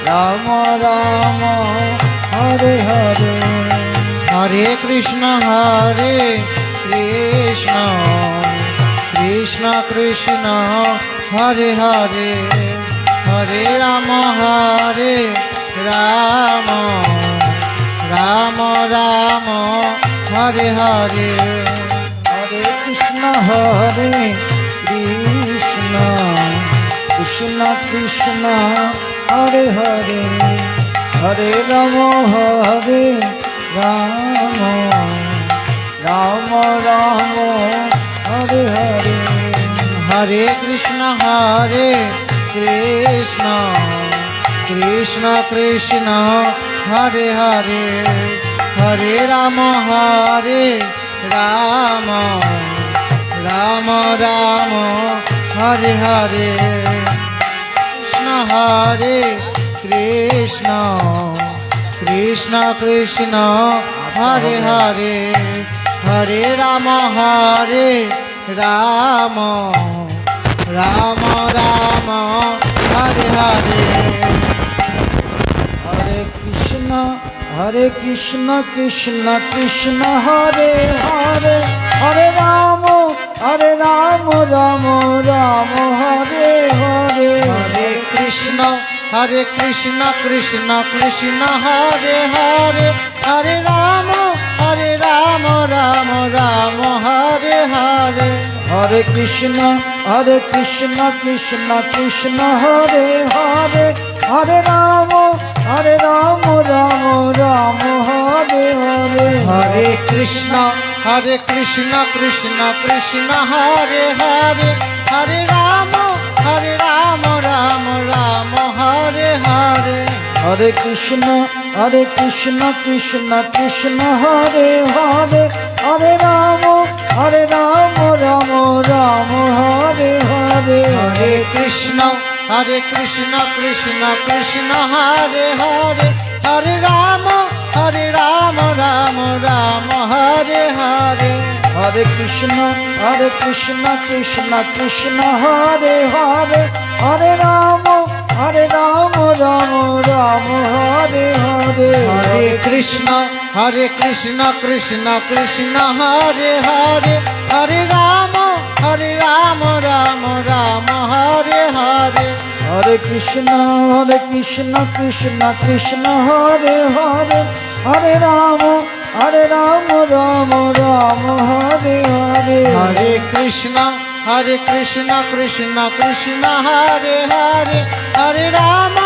রাম রাম হরে হরে হরে কৃষ্ণ কৃষ্ণ কৃষ্ণ হরে হরে হরে রাম রাম রাম হরে হরে হরে কৃষ্ণ কৃষ্ণ কৃষ্ণ হরে হরে হরে রাম রাম রাম হরে হরে হরে কৃষ্ণ কৃষ্ণ কৃষ্ণ হরে হরে হরে রাম রাম রাম হরে হরে কৃষ্ণ কৃষ্ণ কৃষ্ণ হরে হরে হরে রাম রাম রাম হরে হরে হরে কৃষ্ণ কৃষ্ণ কৃষ্ণ হরে হরে হরে রাম রাম রাম হরে হরে হরে কৃষ্ণ কৃষ্ণ কৃষ্ণ হরে হরে হরে রাম রাম হরে হরে হরে কৃষ্ণ কৃষ্ণ কৃষ্ণ হরে হরে হরে রাম রাম হরে হরে হরে কৃষ্ণ কৃষ্ণ কৃষ্ণ হরে হরে হরে রাম রাম হরে হরে হরে কৃষ্ণ কৃষ্ণ কৃষ্ণ হরে হরে হরে রাম রাম হরে হরে হরে কৃষ্ণ কৃষ্ণ কৃষ্ণ হরে হরে হরে রাম রাম হরে হরে হরে কৃষ্ণ কৃষ্ণ হরে হরে হরে রাম রাম হরে হরে হরে কৃষ্ণ কৃষ্ণ কৃষ্ণ হরে হরে হরে রাম রাম হরে হরে হরে কৃষ্ণ কৃষ্ণ হরে হরে হরে রাম রাম হরে হরে হরে কৃষ্ণ কৃষ্ণ কৃষ্ণ হরে হরে হরে রাম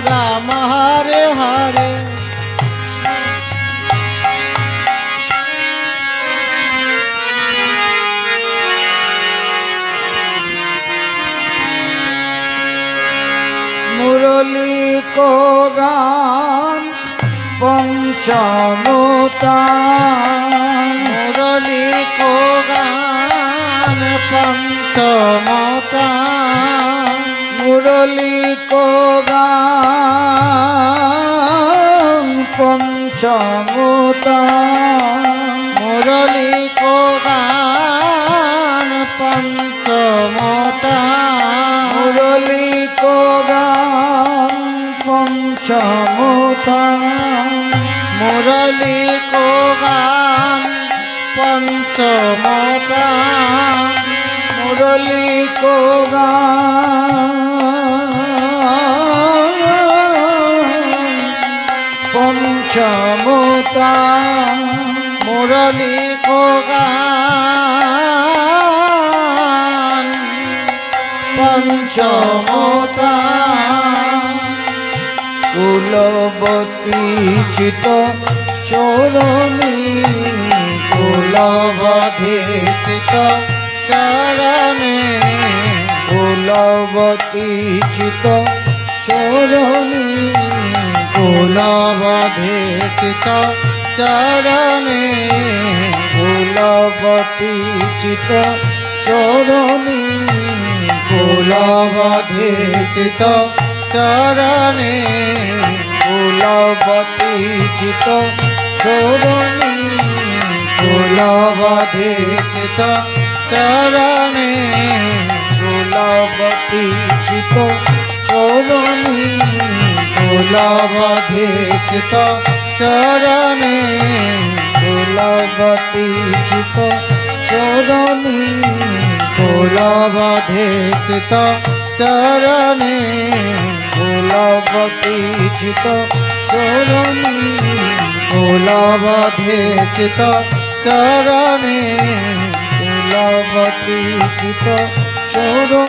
রাম হরে হরে মুরলী কো গান পঞ্চমতা মুরলী কো গান পঞ্চমতা মুরলী কো গান পঞ্চমতা মুরলী কো গান পঞ্চমতা মুরলী কো গান পঞ্চমতা মুরলী কো গান পঞ্চমতা মুরলী কো গান পঞ্চমতা মুরলী কো গান পঞ্চমতা কুলবতী চিত চরণী কুলবধি চিত চরণে কুলবতী চিত চরণী কুলবধে চিত চরণে কুলবতী চিত চরণী কুলবধে চিত চরণে কুলবতী চিত চরণী কুলবধে চিত চরণে কুলবতী চিত চরণী কুলবধে চিত চরণে কুলবতী চিত চরণী কুলবধে চিত চরণে কুলবতী চিত চরণী কুলবধে চিত চরণে কুলবতী চিত চরণী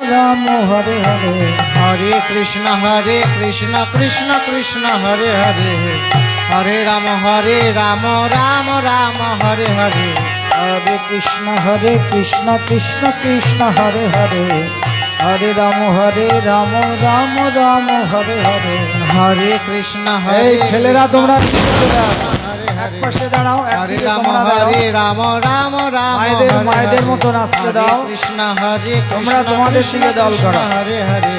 রাম হরে হরে হরে কৃষ্ণ কৃষ্ণ কৃষ্ণ হরে হরে হরে রাম রাম রাম হরে হরে হরে কৃষ্ণ কৃষ্ণ কৃষ্ণ হরে হরে হরে রাম রাম রাম হরে হরে হরে কৃষ্ণ এই ছেলেরা তোমরা হরে এক হরে পাশে দাঁড়াও হরে একদিকে রাম তোমরা দাঁড়াও। রাম মায়েদের হরে মায়েদের হরে। মতো নাচতে হরে দাও কৃষ্ণ তোমরা তোমাদের সঙ্গে দল করো। হরে হরে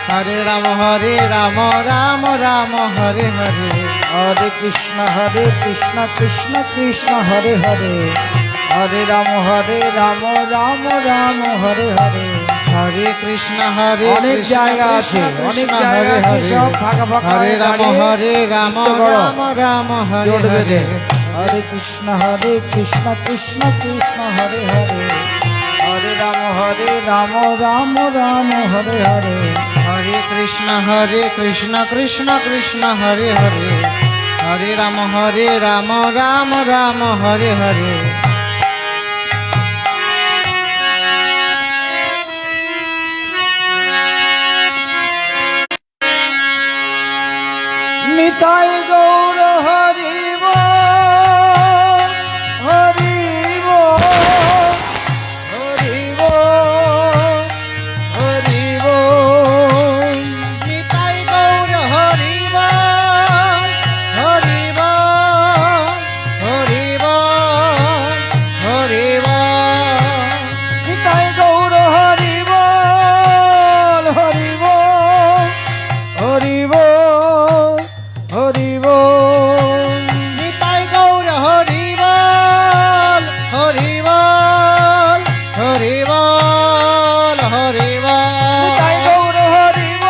হরে রাম রাম রাম হরে হরে হরে কৃষ্ণ কৃষ্ণ কৃষ্ণ হরে হরে হরে রাম রাম রাম হরে হরে হরে কৃষ্ণ অনেক কৃষ্ণ জায়গা আছে কৃষ্ণ অনেক কৃষ্ণ জায়গা হরে আছে হরে। সব ফাঁকা ফাঁকা হরে রাম দাঁড়িয়ে রাম নৃত্য করো। রাম হরে জোট হরে বেঁধে। হরে কৃষ্ণ কৃষ্ণ কৃষ্ণ হরে হরে হরে রাম রাম রাম হরে হরে হরে কৃষ্ণ কৃষ্ণ কৃষ্ণ হরে হরে হরে রাম রাম রাম হরে হরে নিতাই গৌর হরিব হরিব হরিব হরিব নিতাই গৌর হরিব হরিব হরিব হরিব নিতাই গৌর হরিব হরিব হরিব হরিব নিতাই গৌর হরিব হরিব হরিব হরিব নিতাই গৌর হরিব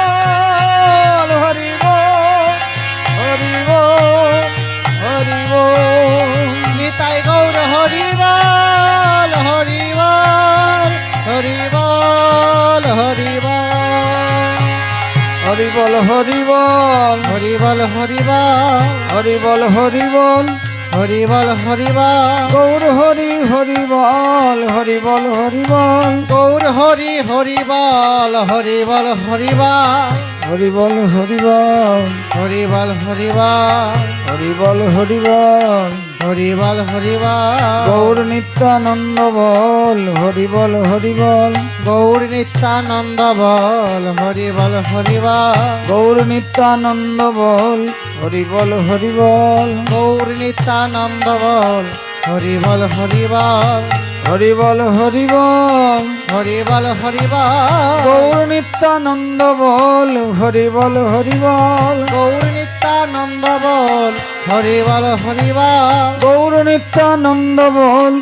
হরিব হরিব হরিব নিতাই গৌর হরিব হরিব হরিব হরিব হরি বল হরি বল হরি বল হরি বল হরি বল হরি বল হরি বল হরি বল গৌর হরি হরি বল হরি বল হরি বল গৌর হরি হরি বল হরি বল হরি বল হরি বল হরি বল হরি বল হরি বল হরি বল হরি বল হরি বল হরি বল গৌর নিত্যানন্দ বল হরি বল হরি বল গৌর নিত্যানন্দ বল হরি বল হরি বল গৌর নিত্যানন্দ বল হরি বল হরি বল গৌর নিত্যানন্দ বল হরি বল হরি বল হরি বল হরি বল হরি বল হরি বল গৌর নিত্যানন্দ বল হরি বল হরি বল গৌর নিত্যানন্দ বল হরি বল হরি বল গৌর নিত্যানন্দ বল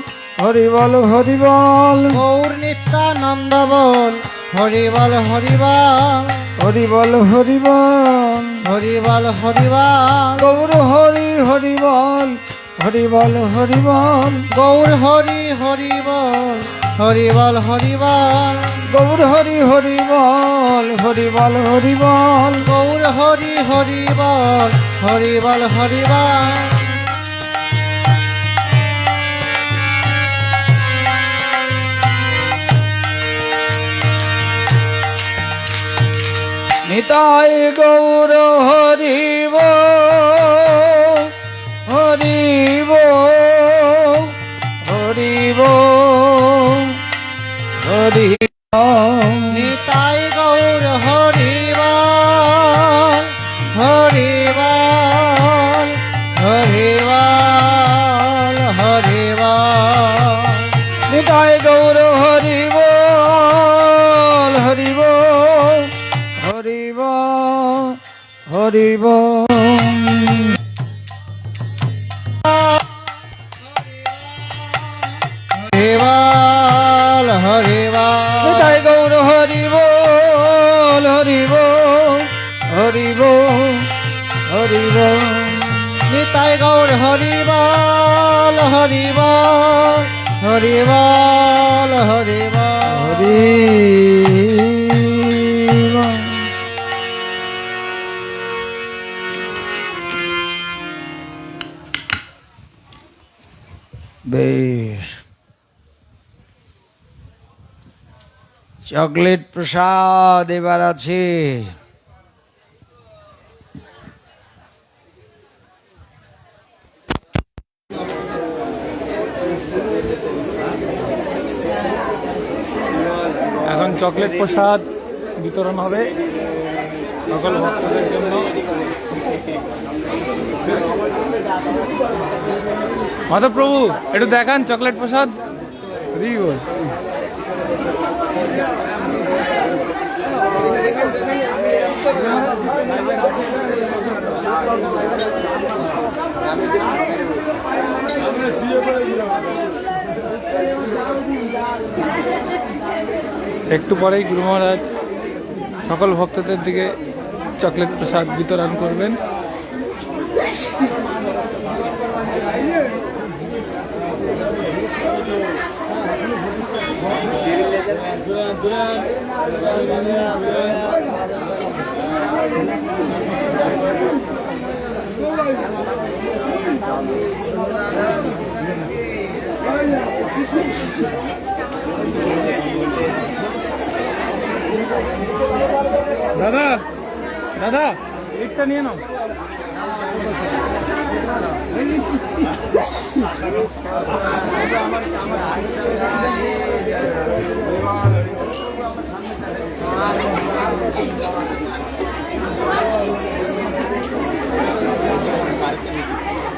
হরি বল হরি বল গৌর নিত্যানন্দ বল হরি বল হরি বল হরি বল হরি বল হরি বল হরি বল গৌর হরি হরি বল হরি বল হরি বল গৌর হরি হরি বল হরি বল হরি বল গৌর হরি হরি বল হরি বল হরি বল গৌর হরি হরি বল হরি বল হরি বল নিতাই গৌর হরি বল হরি বল হরি বল হরি বল নিতাই গৌর হরি বল হরি বল হরি বল হরি বল নিতাই গৌর হরি বল হরি বল হরি বল হরি বল হরি বল হরি বল নিতাই গৌর হরি বল হরি বল হরি বল হরি বল নিতাই গৌর হরি বল হরি বল হরি বল হরি বল হরি বল। বেশ চকলেট প্রসাদ এবার আছে এখন চকলেট প্রসাদ বিতরণ হবে সকল ভক্তদের জন্য। মাধবপ্রভু একটু দেখান চকলেট প্রসাদ। হরি বল। একটু পরেই গুরু মহারাজ সকল ভক্তদের দিকে চকলেট প্রসাদ বিতরণ করবেন। দাদা দাদা একটা নিয়ে নাও।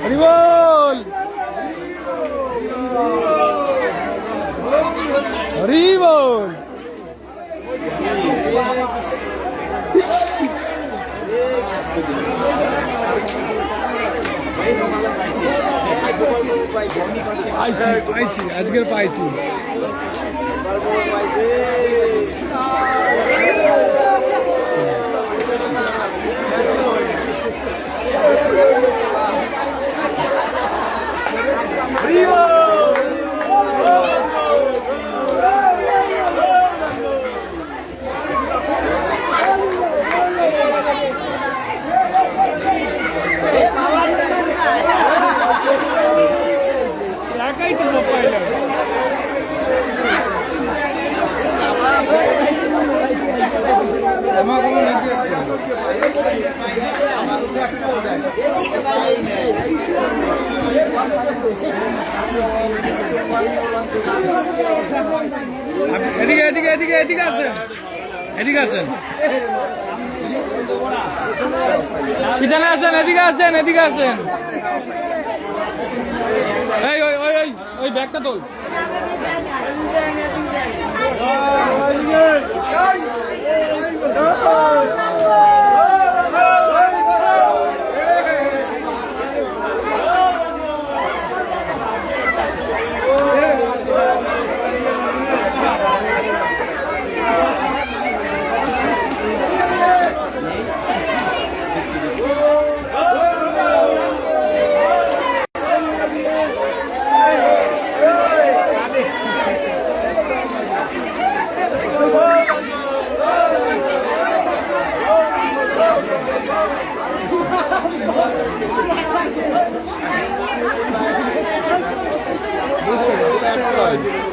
হরি বল হরি বল। পাইছি আজকের পাইছি। এদিকে এদিকে এদিকে এদিকে আছেন, এদিকে আছেন, পিছনে আছেন, এদিকে আছেন, এদিকে আছেন। এই ওই ওই ওই ওই ব্যাগটা তোল। Right.